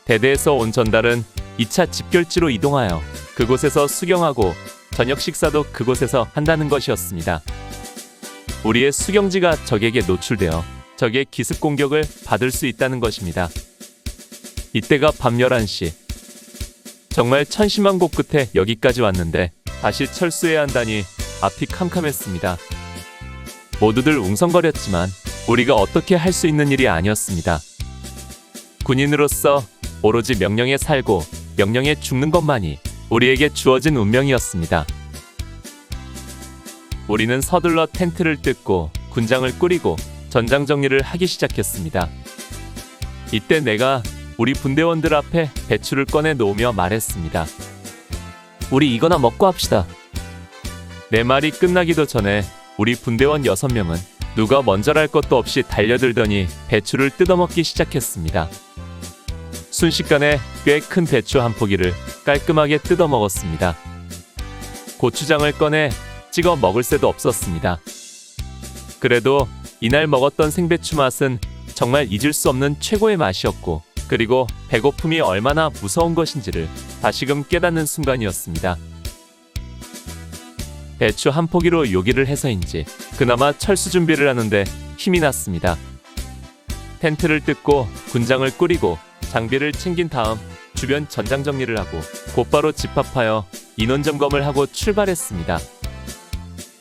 대대에서 온 전달은 2차 집결지로 이동하여 그곳에서 수경하고 저녁 식사도 그곳에서 한다는 것이었습니다. 우리의 수경지가 적에게 노출되어 적의 기습 공격을 받을 수 있다는 것입니다. 이때가 밤 11시. 정말 천심한 곳 끝에 여기까지 왔는데 다시 철수해야 한다니 앞이 캄캄했습니다. 모두들 웅성거렸지만 우리가 어떻게 할 수 있는 일이 아니었습니다. 군인으로서 오로지 명령에 살고 명령에 죽는 것만이 우리에게 주어진 운명이었습니다. 우리는 서둘러 텐트를 뜯고 군장을 꾸리고 전장 정리를 하기 시작했습니다. 이때 내가 우리 분대원들 앞에 배추를 꺼내 놓으며 말했습니다. 우리 이거나 먹고 합시다. 내 말이 끝나기도 전에 우리 분대원 6명은 누가 먼저랄 것도 없이 달려들더니 배추를 뜯어먹기 시작했습니다. 순식간에 꽤 큰 배추 한 포기를 깔끔하게 뜯어먹었습니다. 고추장을 꺼내 찍어 먹을 새도 없었습니다. 그래도 이날 먹었던 생배추 맛은 정말 잊을 수 없는 최고의 맛이었고, 그리고 배고픔이 얼마나 무서운 것인지를 다시금 깨닫는 순간이었습니다. 배추 한 포기로 요기를 해서인지 그나마 철수 준비를 하는데 힘이 났습니다. 텐트를 뜯고 군장을 꾸리고 장비를 챙긴 다음 주변 전장 정리를 하고 곧바로 집합하여 인원 점검을 하고 출발했습니다.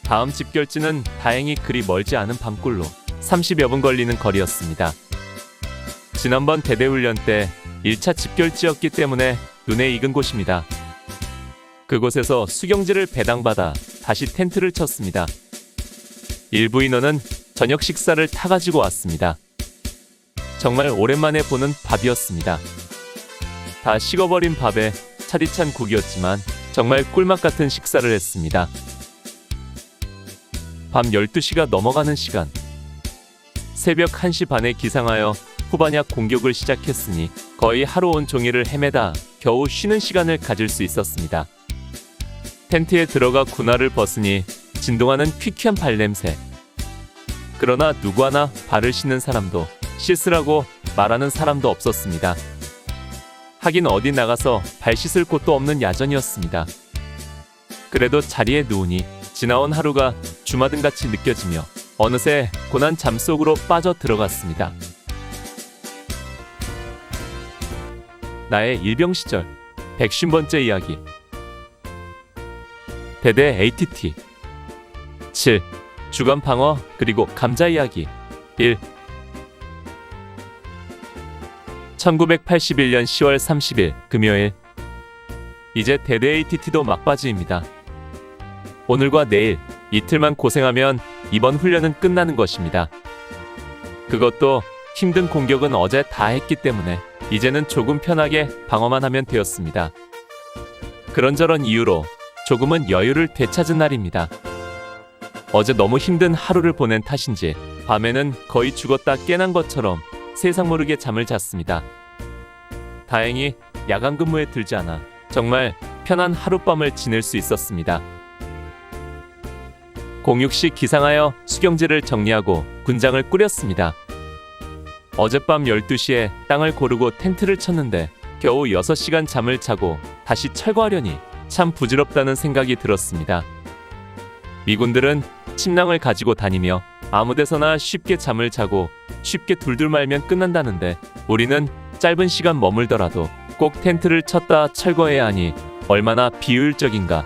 다음 집결지는 다행히 그리 멀지 않은 밤골로 30여 분 걸리는 거리였습니다. 지난번 대대훈련 때 1차 집결지였기 때문에 눈에 익은 곳입니다. 그곳에서 수경지를 배당받아 다시 텐트를 쳤습니다. 일부 인원은 저녁 식사를 타가지고 왔습니다. 정말 오랜만에 보는 밥이었습니다. 다 식어버린 밥에 차디찬 국이었지만 정말 꿀맛 같은 식사를 했습니다. 밤 12시가 넘어가는 시간, 새벽 1시 반에 기상하여 후반약 공격을 시작했으니 거의 하루 온종일을 헤매다 겨우 쉬는 시간을 가질 수 있었습니다. 텐트에 들어가 군화를 벗으니 진동하는 퀴퀴한 발냄새. 그러나 누구 하나 발을 씻는 사람도 씻으라고 말하는 사람도 없었습니다. 하긴 어디 나가서 발 씻을 곳도 없는 야전이었습니다. 그래도 자리에 누우니 지나온 하루가 주마등같이 느껴지며 어느새 고난 잠속으로 빠져 들어갔습니다. 나의 일병 시절 150번째 이야기. 대대 ATT 7. 주간 방어 그리고 감자 이야기 1. 1981년 10월 30일 금요일. 이제 대대 ATT도 막바지입니다. 오늘과 내일 이틀만 고생하면 이번 훈련은 끝나는 것입니다. 그것도 힘든 공격은 어제 다 했기 때문에 이제는 조금 편하게 방어만 하면 되었습니다. 그런저런 이유로 조금은 여유를 되찾은 날입니다. 어제 너무 힘든 하루를 보낸 탓인지 밤에는 거의 죽었다 깨난 것처럼 세상 모르게 잠을 잤습니다. 다행히 야간 근무에 들지 않아 정말 편한 하룻밤을 지낼 수 있었습니다. 공육시 기상하여 수경지를 정리하고 군장을 꾸렸습니다. 어젯밤 12시에 땅을 고르고 텐트를 쳤는데 겨우 6시간 잠을 자고 다시 철거하려니 참 부질없다는 생각이 들었습니다. 미군들은 침낭을 가지고 다니며 아무데서나 쉽게 잠을 자고 쉽게 둘둘 말면 끝난다는데 우리는 짧은 시간 머물더라도 꼭 텐트를 쳤다 철거해야 하니 얼마나 비효율적인가.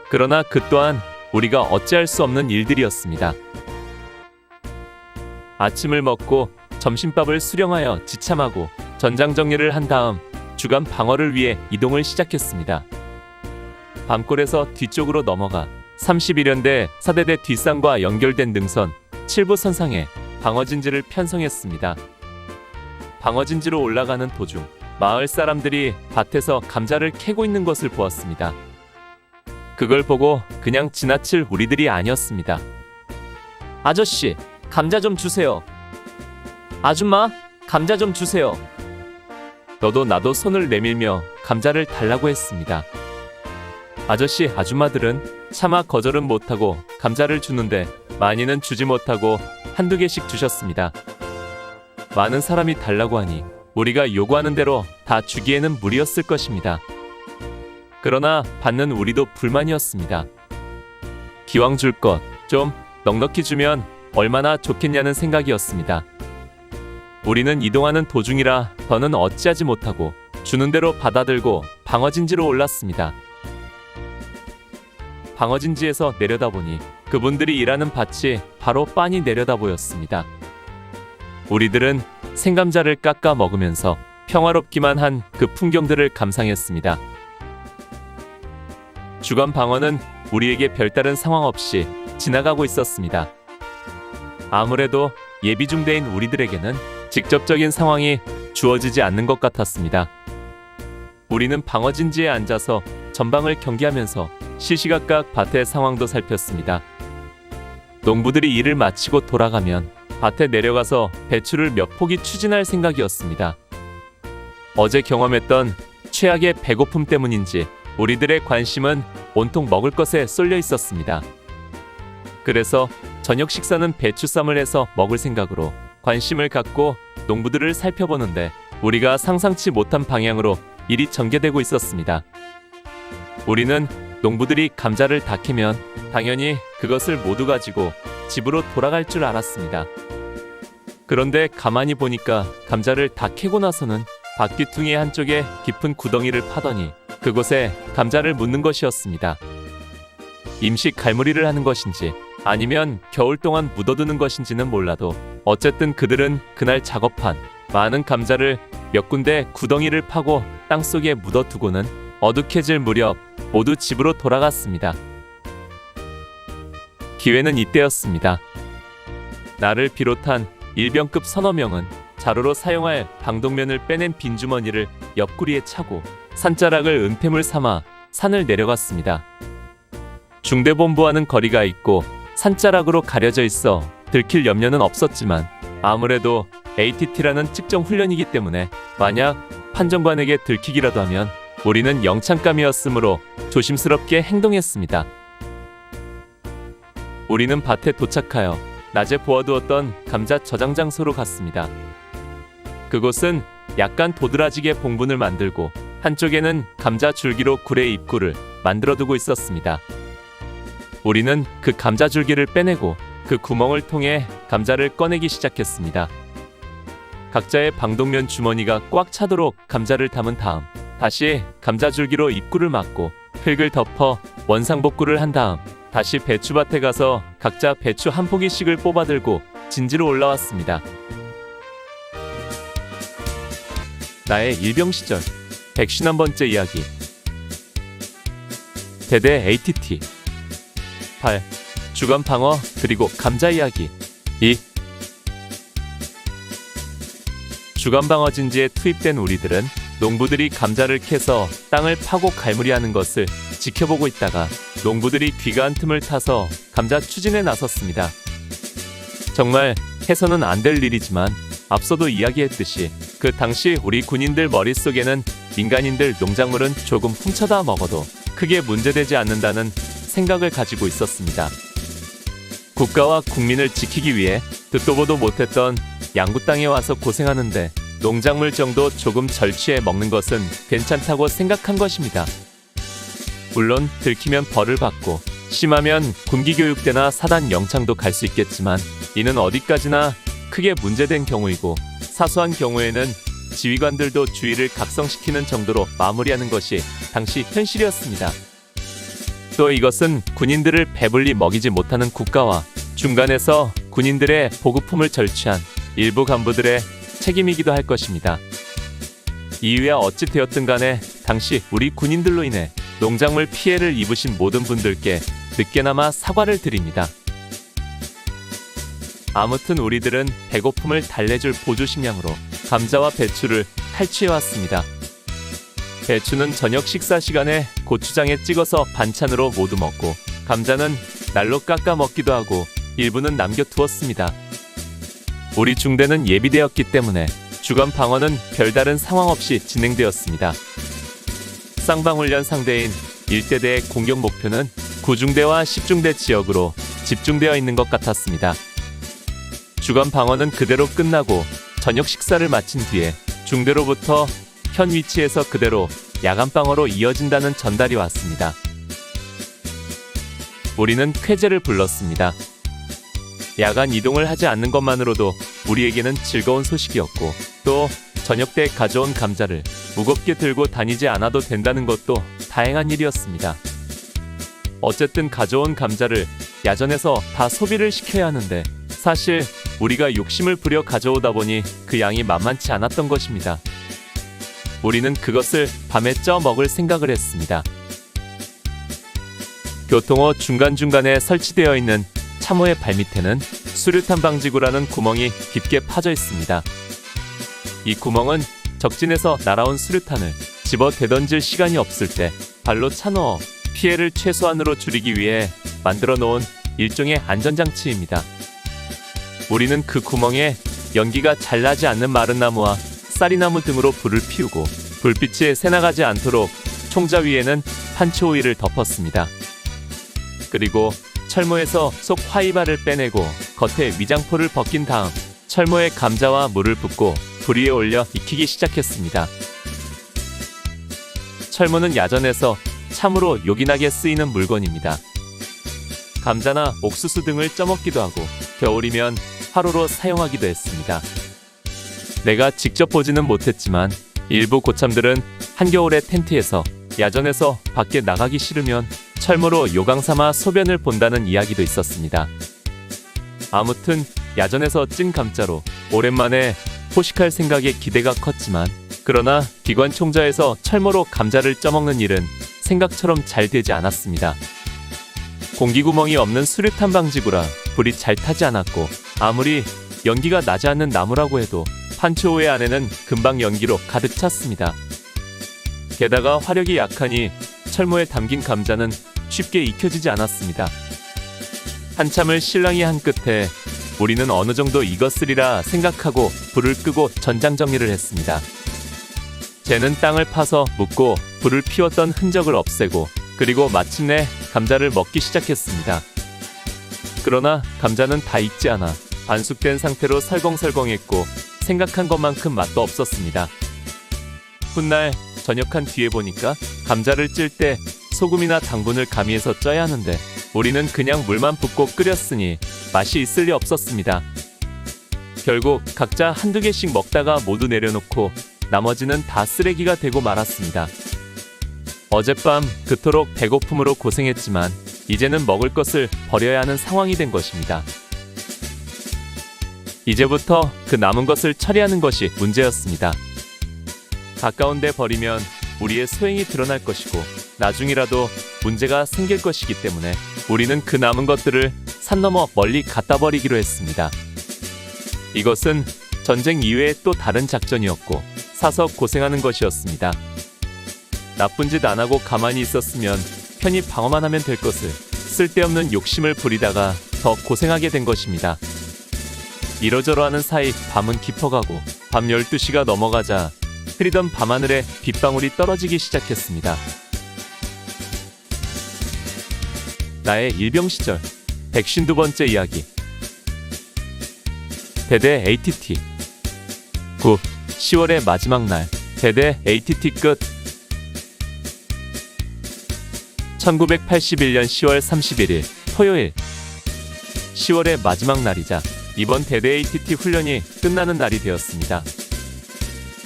그러나 그 또한 우리가 어찌할 수 없는 일들이었습니다. 아침을 먹고 점심밥을 수령하여 지참하고 전장 정리를 한 다음 주간 방어를 위해 이동을 시작했습니다. 밤골에서 뒤쪽으로 넘어가 31연대 사대대 뒷산과 연결된 능선 7부 선상에 방어진지를 편성했습니다. 방어진지로 올라가는 도중 마을 사람들이 밭에서 감자를 캐고 있는 것을 보았습니다. 그걸 보고 그냥 지나칠 우리들이 아니었습니다. 아저씨, 감자 좀 주세요. 아줌마, 감자 좀 주세요. 너도 나도 손을 내밀며 감자를 달라고 했습니다. 아저씨, 아줌마들은 차마 거절은 못하고 감자를 주는데 많이는 주지 못하고 한두 개씩 주셨습니다. 많은 사람이 달라고 하니 우리가 요구하는 대로 다 주기에는 무리였을 것입니다. 그러나 받는 우리도 불만이었습니다. 기왕 줄 것 좀 넉넉히 주면 얼마나 좋겠냐는 생각이었습니다. 우리는 이동하는 도중이라 더는 어찌하지 못하고 주는 대로 받아들고 방어진지로 올랐습니다. 방어진지에서 내려다보니 그분들이 일하는 밭이 바로 빤히 내려다 보였습니다. 우리들은 생감자를 깎아 먹으면서 평화롭기만 한 그 풍경들을 감상했습니다. 주간 방어는 우리에게 별다른 상황 없이 지나가고 있었습니다. 아무래도 예비중대인 우리들에게는 직접적인 상황이 주어지지 않는 것 같았습니다. 우리는 방어진지에 앉아서 전방을 경계하면서 시시각각 밭의 상황도 살폈습니다. 농부들이 일을 마치고 돌아가면 밭에 내려가서 배추를 몇 포기 추진할 생각이었습니다. 어제 경험했던 최악의 배고픔 때문인지 우리들의 관심은 온통 먹을 것에 쏠려 있었습니다. 그래서 저녁 식사는 배추쌈을 해서 먹을 생각으로 관심을 갖고 농부들을 살펴보는데 우리가 상상치 못한 방향으로 일이 전개되고 있었습니다. 우리는 농부들이 감자를 다 캐면 당연히 그것을 모두 가지고 집으로 돌아갈 줄 알았습니다. 그런데 가만히 보니까 감자를 다 캐고 나서는 밭귀퉁이 한쪽에 깊은 구덩이를 파더니 그곳에 감자를 묻는 것이었습니다. 임시 갈무리를 하는 것인지 아니면 겨울 동안 묻어두는 것인지는 몰라도 어쨌든 그들은 그날 작업한 많은 감자를 몇 군데 구덩이를 파고 땅속에 묻어두고는 어둑해질 무렵 모두 집으로 돌아갔습니다. 기회는 이때였습니다. 나를 비롯한 일병급 서너 명은 자루로 사용할 방독면을 빼낸 빈주머니를 옆구리에 차고 산자락을 은폐물 삼아 산을 내려갔습니다. 중대본부와는 거리가 있고 산자락으로 가려져 있어 들킬 염려는 없었지만 아무래도 ATT라는 측정 훈련이기 때문에 만약 판정관에게 들키기라도 하면 우리는 영창감이었으므로 조심스럽게 행동했습니다. 우리는 밭에 도착하여 낮에 보아두었던 감자 저장 장소로 갔습니다. 그곳은 약간 도드라지게 봉분을 만들고 한쪽에는 감자 줄기로 굴의 입구를 만들어두고 있었습니다. 우리는 그 감자 줄기를 빼내고 그 구멍을 통해 감자를 꺼내기 시작했습니다. 각자의 방독면 주머니가 꽉 차도록 감자를 담은 다음 다시 감자 줄기로 입구를 막고 흙을 덮어 원상복구를 한 다음 다시 배추밭에 가서 각자 배추 한 포기씩을 뽑아들고 진지로 올라왔습니다. 나의 일병 시절 151번째 이야기. 대대 ATT 8. 주간 방어 그리고 감자 이야기. 2. 주간 방어 진지에 투입된 우리들은 농부들이 감자를 캐서 땅을 파고 갈무리하는 것을 지켜보고 있다가 농부들이 귀가한 틈을 타서 감자 추진에 나섰습니다. 정말 해서는 안 될 일이지만 앞서도 이야기했듯이 그 당시 우리 군인들 머릿속에는 민간인들 농작물은 조금 훔쳐다 먹어도 크게 문제되지 않는다는 생각을 가지고 있었습니다. 국가와 국민을 지키기 위해 듣도 보도 못했던 양구 땅에 와서 고생하는데 농작물 정도 조금 절취해 먹는 것은 괜찮다고 생각한 것입니다. 물론 들키면 벌을 받고 심하면 군기교육대나 사단 영창도 갈 수 있겠지만 이는 어디까지나 크게 문제된 경우이고 사소한 경우에는 지휘관들도 주의를 각성시키는 정도로 마무리하는 것이 당시 현실이었습니다. 또 이것은 군인들을 배불리 먹이지 못하는 국가와 중간에서 군인들의 보급품을 절취한 일부 간부들의 책임이기도 할 것입니다. 이유야 어찌 되었든 간에 당시 우리 군인들로 인해 농작물 피해를 입으신 모든 분들께 늦게나마 사과를 드립니다. 아무튼 우리들은 배고픔을 달래줄 보조식량으로 감자와 배추를 탈취해왔습니다. 배추는 저녁 식사 시간에 고추장에 찍어서 반찬으로 모두 먹고 감자는 날로 깎아 먹기도 하고 일부는 남겨두었습니다. 우리 중대는 예비되었기 때문에 주간 방어는 별다른 상황 없이 진행되었습니다. 쌍방훈련 상대인 1대대의 공격 목표는 9중대와 10중대 지역으로 집중되어 있는 것 같았습니다. 주간 방어는 그대로 끝나고 저녁 식사를 마친 뒤에 중대로부터 현 위치에서 그대로 야간 방어로 이어진다는 전달이 왔습니다. 우리는 쾌제를 불렀습니다. 야간 이동을 하지 않는 것만으로도 우리에게는 즐거운 소식이었고 또 저녁 때 가져온 감자를 무겁게 들고 다니지 않아도 된다는 것도 다행한 일이었습니다. 어쨌든 가져온 감자를 야전에서 다 소비를 시켜야 하는데 사실 우리가 욕심을 부려 가져오다 보니 그 양이 만만치 않았던 것입니다. 우리는 그것을 밤에 쪄 먹을 생각을 했습니다. 교통호 중간중간에 설치되어 있는 참호의 발밑에는 수류탄 방지구라는 구멍이 깊게 파져 있습니다. 이 구멍은 적진에서 날아온 수류탄을 집어 대던질 시간이 없을 때 발로 차넣어 피해를 최소한으로 줄이기 위해 만들어 놓은 일종의 안전장치입니다. 우리는 그 구멍에 연기가 잘 나지 않는 마른 나무와 쌀이나무 등으로 불을 피우고 불빛이 새나가지 않도록 총자 위에는 판초 오일을 덮었습니다. 그리고 철모에서 속 화이발을 빼내고 겉에 위장포를 벗긴 다음 철모에 감자와 물을 붓고 불 위에 올려 익히기 시작했습니다. 철모는 야전에서 참으로 요긴하게 쓰이는 물건입니다. 감자나 옥수수 등을 쪄먹기도 하고 겨울이면 화로로 사용하기도 했습니다. 내가 직접 보지는 못했지만 일부 고참들은 한겨울에 텐트에서 야전에서 밖에 나가기 싫으면 철모로 요강삼아 소변을 본다는 이야기도 있었습니다. 아무튼 야전에서 찐 감자로 오랜만에 포식할 생각에 기대가 컸지만 그러나 기관총자에서 철모로 감자를 쪄먹는 일은 생각처럼 잘 되지 않았습니다. 공기구멍이 없는 수류탄 방지구라 불이 잘 타지 않았고 아무리 연기가 나지 않는 나무라고 해도 판초오의 안에는 금방 연기로 가득 찼습니다. 게다가 화력이 약하니 철모에 담긴 감자는 쉽게 익혀지지 않았습니다. 한참을 실랑이 한 끝에 우리는 어느 정도 익었으리라 생각하고 불을 끄고 전장 정리를 했습니다. 쟤는 땅을 파서 묻고 불을 피웠던 흔적을 없애고 그리고 마침내 감자를 먹기 시작했습니다. 그러나 감자는 다 익지 않아 반숙된 상태로 설렁설렁했고 생각한 것만큼 맛도 없었습니다. 훗날 저녁한 뒤에 보니까 감자를 찔 때 소금이나 당분을 가미해서 쪄야 하는데 우리는 그냥 물만 붓고 끓였으니 맛이 있을 리 없었습니다. 결국 각자 한두 개씩 먹다가 모두 내려놓고 나머지는 다 쓰레기가 되고 말았습니다. 어젯밤 그토록 배고픔으로 고생했지만 이제는 먹을 것을 버려야 하는 상황이 된 것입니다. 이제부터 그 남은 것을 처리하는 것이 문제였습니다. 가까운 데 버리면 우리의 소행이 드러날 것이고 나중이라도 문제가 생길 것이기 때문에 우리는 그 남은 것들을 산 너머 멀리 갖다 버리기로 했습니다. 이것은 전쟁 이외의 또 다른 작전이었고 사서 고생하는 것이었습니다. 나쁜 짓 안 하고 가만히 있었으면 편히 방어만 하면 될 것을 쓸데없는 욕심을 부리다가 더 고생하게 된 것입니다. 이러저러 하는 사이 밤은 깊어가고 밤 12시가 넘어가자 흐리던 밤하늘에 빗방울이 떨어지기 시작했습니다. 나의 일병 시절 152번째 이야기. 대대 ATT 9. 10월의 마지막 날. 대대 ATT 끝. 1981년 10월 31일 토요일. 10월의 마지막 날이자 이번 대대 ATT 훈련이 끝나는 날이 되었습니다.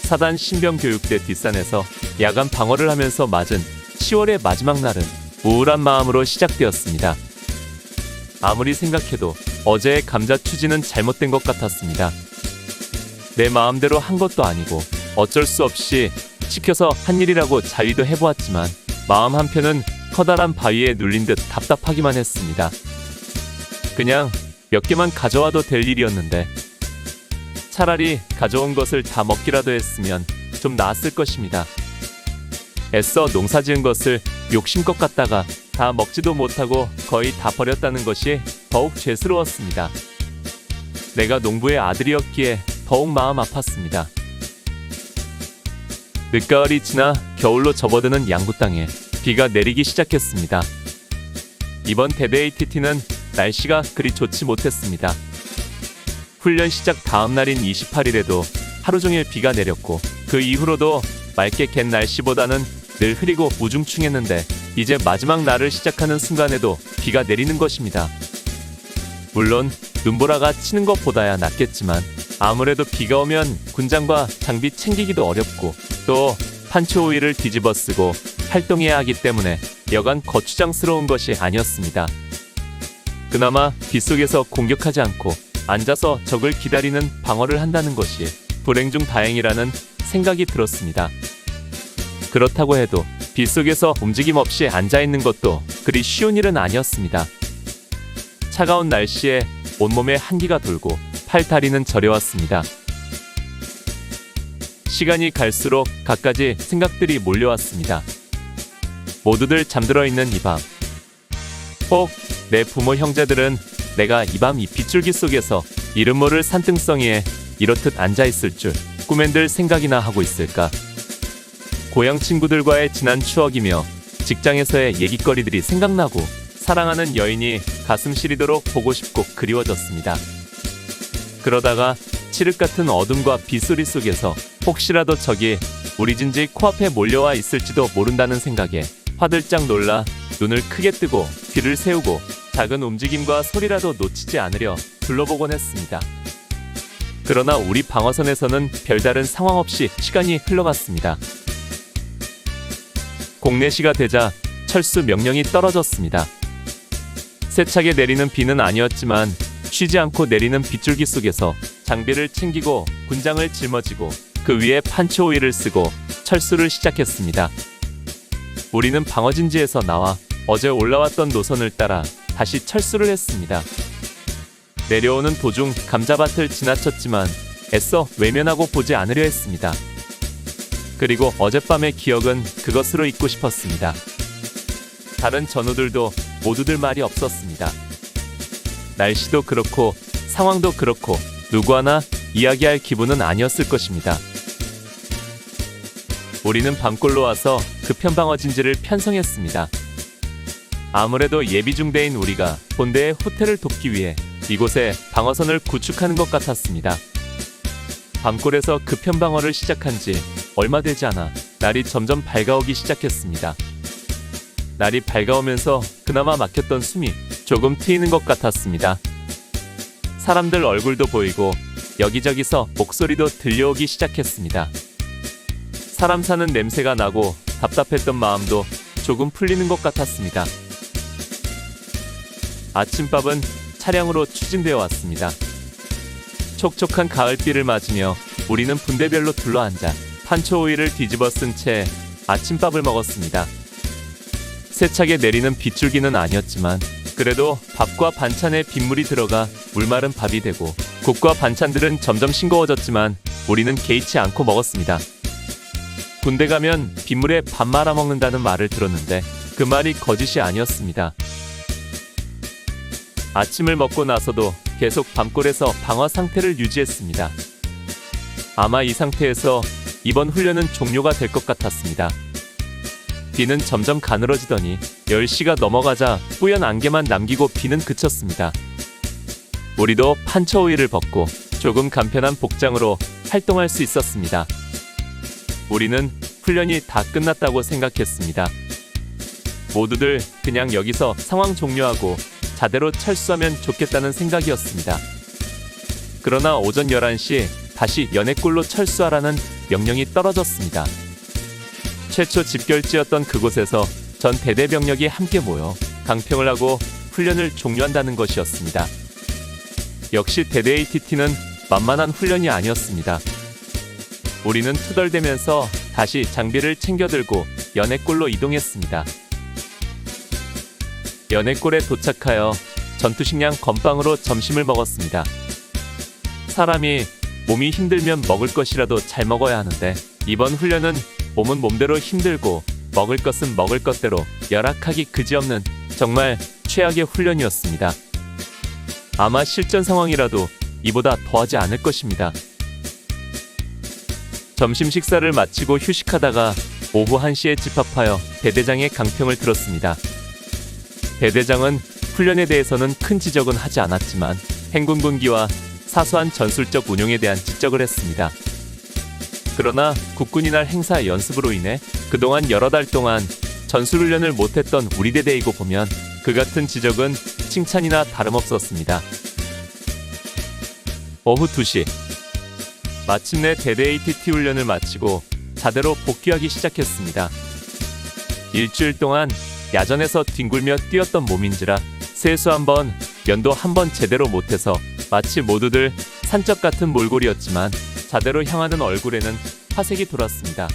사단 신병교육대 뒷산에서 야간 방어를 하면서 맞은 10월의 마지막 날은 우울한 마음으로 시작되었습니다. 아무리 생각해도 어제의 감자 추진은 잘못된 것 같았습니다. 내 마음대로 한 것도 아니고 어쩔 수 없이 시켜서 한 일이라고 자위도 해보았지만 마음 한편은 커다란 바위에 눌린 듯 답답하기만 했습니다. 그냥 몇 개만 가져와도 될 일이었는데 차라리 가져온 것을 다 먹기라도 했으면 좀 나았을 것입니다. 애써 농사 지은 것을 욕심껏 갖다가 다 먹지도 못하고 거의 다 버렸다는 것이 더욱 죄스러웠습니다. 내가 농부의 아들이었기에 더욱 마음 아팠습니다. 늦가을이 지나 겨울로 접어드는 양구 땅에 비가 내리기 시작했습니다. 이번 대대 ATT는 날씨가 그리 좋지 못했습니다. 훈련 시작 다음 날인 28일에도 하루 종일 비가 내렸고 그 이후로도 맑게 갠 날씨보다는 늘 흐리고 우중충했는데 이제 마지막 날을 시작하는 순간에도 비가 내리는 것입니다. 물론 눈보라가 치는 것보다야 낫겠지만 아무래도 비가 오면 군장과 장비 챙기기도 어렵고 또 판초 오일을 뒤집어 쓰고 활동해야 하기 때문에 여간 거추장스러운 것이 아니었습니다. 그나마 빗속에서 공격하지 않고 앉아서 적을 기다리는 방어를 한다는 것이 불행 중 다행이라는 생각이 들었습니다. 그렇다고 해도 빗속에서 움직임 없이 앉아있는 것도 그리 쉬운 일은 아니었습니다. 차가운 날씨에 온몸에 한기가 돌고 팔다리는 저려왔습니다. 시간이 갈수록 갖가지 생각들이 몰려왔습니다. 모두들 잠들어 있는 이 밤. 혹 내 부모 형제들은 내가 이 밤 이 빗줄기 속에서 이름 모를 산등성이에 이렇듯 앉아있을 줄 꿈엔들 생각이나 하고 있을까. 고향 친구들과의 지난 추억이며 직장에서의 얘기거리들이 생각나고 사랑하는 여인이 가슴 시리도록 보고 싶고 그리워졌습니다. 그러다가 칠흑 같은 어둠과 빗소리 속에서 혹시라도 적이 우리 진지 코앞에 몰려와 있을지도 모른다는 생각에 화들짝 놀라 눈을 크게 뜨고 귀를 세우고 작은 움직임과 소리라도 놓치지 않으려 둘러보곤 했습니다. 그러나 우리 방어선에서는 별다른 상황 없이 시간이 흘러갔습니다. 공내시가 되자 철수 명령이 떨어졌습니다. 세차게 내리는 비는 아니었지만 쉬지 않고 내리는 빗줄기 속에서 장비를 챙기고 군장을 짊어지고 그 위에 판초 오일을 쓰고 철수를 시작했습니다. 우리는 방어진지에서 나와 어제 올라왔던 노선을 따라 다시 철수를 했습니다. 내려오는 도중 감자밭을 지나쳤지만 애써 외면하고 보지 않으려 했습니다. 그리고 어젯밤의 기억은 그것으로 잊고 싶었습니다. 다른 전우들도 모두들 말이 없었습니다. 날씨도 그렇고 상황도 그렇고 누구 하나 이야기할 기분은 아니었을 것입니다. 우리는 밤골로 와서 급현방어 진지를 편성했습니다. 아무래도 예비중대인 우리가 본대의 후퇴를 돕기 위해 이곳에 방어선을 구축하는 것 같았습니다. 밤골에서 급현방어를 시작한 지 얼마 되지 않아 날이 점점 밝아오기 시작했습니다. 날이 밝아오면서 그나마 막혔던 숨이 조금 트이는 것 같았습니다. 사람들 얼굴도 보이고 여기저기서 목소리도 들려오기 시작했습니다. 사람 사는 냄새가 나고 답답했던 마음도 조금 풀리는 것 같았습니다. 아침밥은 차량으로 추진되어 왔습니다. 촉촉한 가을비를 맞으며 우리는 분대별로 둘러앉아 판초 오이를 뒤집어 쓴 채 아침밥을 먹었습니다. 세차게 내리는 빗줄기는 아니었지만 그래도 밥과 반찬에 빗물이 들어가 물마른 밥이 되고 국과 반찬들은 점점 싱거워졌지만 우리는 개의치 않고 먹었습니다. 군대 가면 빗물에 밥 말아 먹는다는 말을 들었는데 그 말이 거짓이 아니었습니다. 아침을 먹고 나서도 계속 밤골에서 방어 상태를 유지했습니다. 아마 이 상태에서 이번 훈련은 종료가 될 것 같았습니다. 비는 점점 가늘어지더니 10시가 넘어가자 뿌연 안개만 남기고 비는 그쳤습니다. 우리도 판처 오이를 벗고 조금 간편한 복장으로 활동할 수 있었습니다. 우리는 훈련이 다 끝났다고 생각했습니다. 모두들 그냥 여기서 상황 종료하고 자대로 철수하면 좋겠다는 생각이었습니다. 그러나 오전 11시 다시 연해골로 철수하라는 명령이 떨어졌습니다. 최초 집결지였던 그곳에서 전 대대 병력이 함께 모여 강평을 하고 훈련을 종료한다는 것이었습니다. 역시 대대 ATT는 만만한 훈련이 아니었습니다. 우리는 투덜대면서 다시 장비를 챙겨들고 연해골로 이동했습니다. 연해골에 도착하여 전투식량 건빵으로 점심을 먹었습니다. 사람이 몸이 힘들면 먹을 것이라도 잘 먹어야 하는데 이번 훈련은 몸은 몸대로 힘들고 먹을 것은 먹을 것대로 열악하기 그지없는 정말 최악의 훈련이었습니다. 아마 실전 상황이라도 이보다 더하지 않을 것입니다. 점심 식사를 마치고 휴식하다가 오후 1시에 집합하여 대대장의 강평을 들었습니다. 대대장은 훈련에 대해서는 큰 지적은 하지 않았지만 행군군기와 사소한 전술적 운용에 대한 지적을 했습니다. 그러나 국군이 날 행사 연습으로 인해 그동안 여러 달 동안 전술훈련을 못했던 우리 대대이고 보면 그 같은 지적은 칭찬이나 다름없었습니다. 오후 2시 마침내 대대 ATT 훈련을 마치고 자대로 복귀하기 시작했습니다. 일주일 동안 야전에서 뒹굴며 뛰었던 몸인지라 세수 한번, 면도 한번 제대로 못해서 마치 모두들 산적 같은 몰골이었지만 자대로 향하는 얼굴에는 화색이 돌았습니다.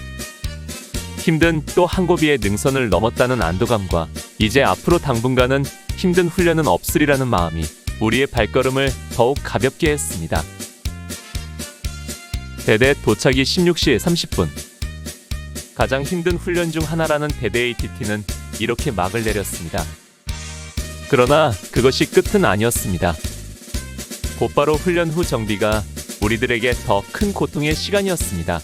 힘든 또 한 고비의 능선을 넘었다는 안도감과 이제 앞으로 당분간은 힘든 훈련은 없으리라는 마음이 우리의 발걸음을 더욱 가볍게 했습니다. 대대 도착이 16시 30분. 가장 힘든 훈련 중 하나라는 대대 ATT는 이렇게 막을 내렸습니다. 그러나 그것이 끝은 아니었습니다. 곧바로 훈련 후 정비가 우리들에게 더 큰 고통의 시간이었습니다.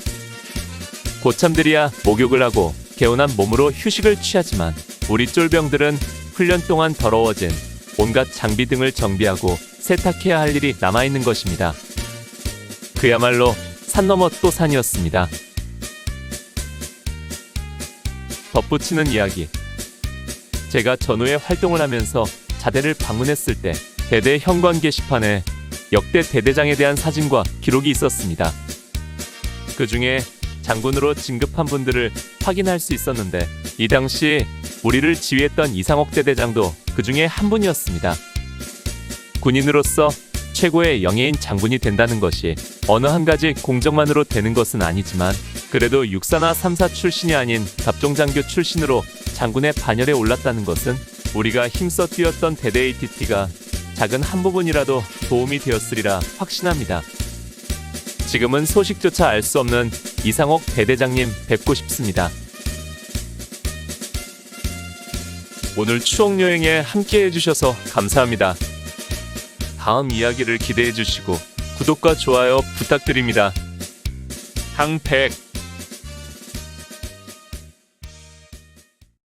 고참들이야 목욕을 하고 개운한 몸으로 휴식을 취하지만 우리 쫄병들은 훈련 동안 더러워진 온갖 장비 등을 정비하고 세탁해야 할 일이 남아있는 것입니다. 그야말로 산 넘어 또 산이었습니다. 덧붙이는 이야기. 제가 전후에 활동을 하면서 자대를 방문했을 때 대대 현관 게시판에 역대 대대장에 대한 사진과 기록이 있었습니다. 그 중에 장군으로 진급한 분들을 확인할 수 있었는데 이 당시 우리를 지휘했던 이상옥 대대장도 그 중에 한 분이었습니다. 군인으로서 최고의 영예인 장군이 된다는 것이 어느 한 가지 공적만으로 되는 것은 아니지만 그래도 육사나 삼사 출신이 아닌 갑종장교 출신으로 장군의 반열에 올랐다는 것은 우리가 힘써 뛰었던 대대 ATT가 작은 한 부분이라도 도움이 되었으리라 확신합니다. 지금은 소식조차 알 수 없는 이상옥 대대장님 뵙고 싶습니다. 오늘 추억여행에 함께 해주셔서 감사합니다. 다음 이야기를 기대해 주시고 구독과 좋아요 부탁드립니다. 항백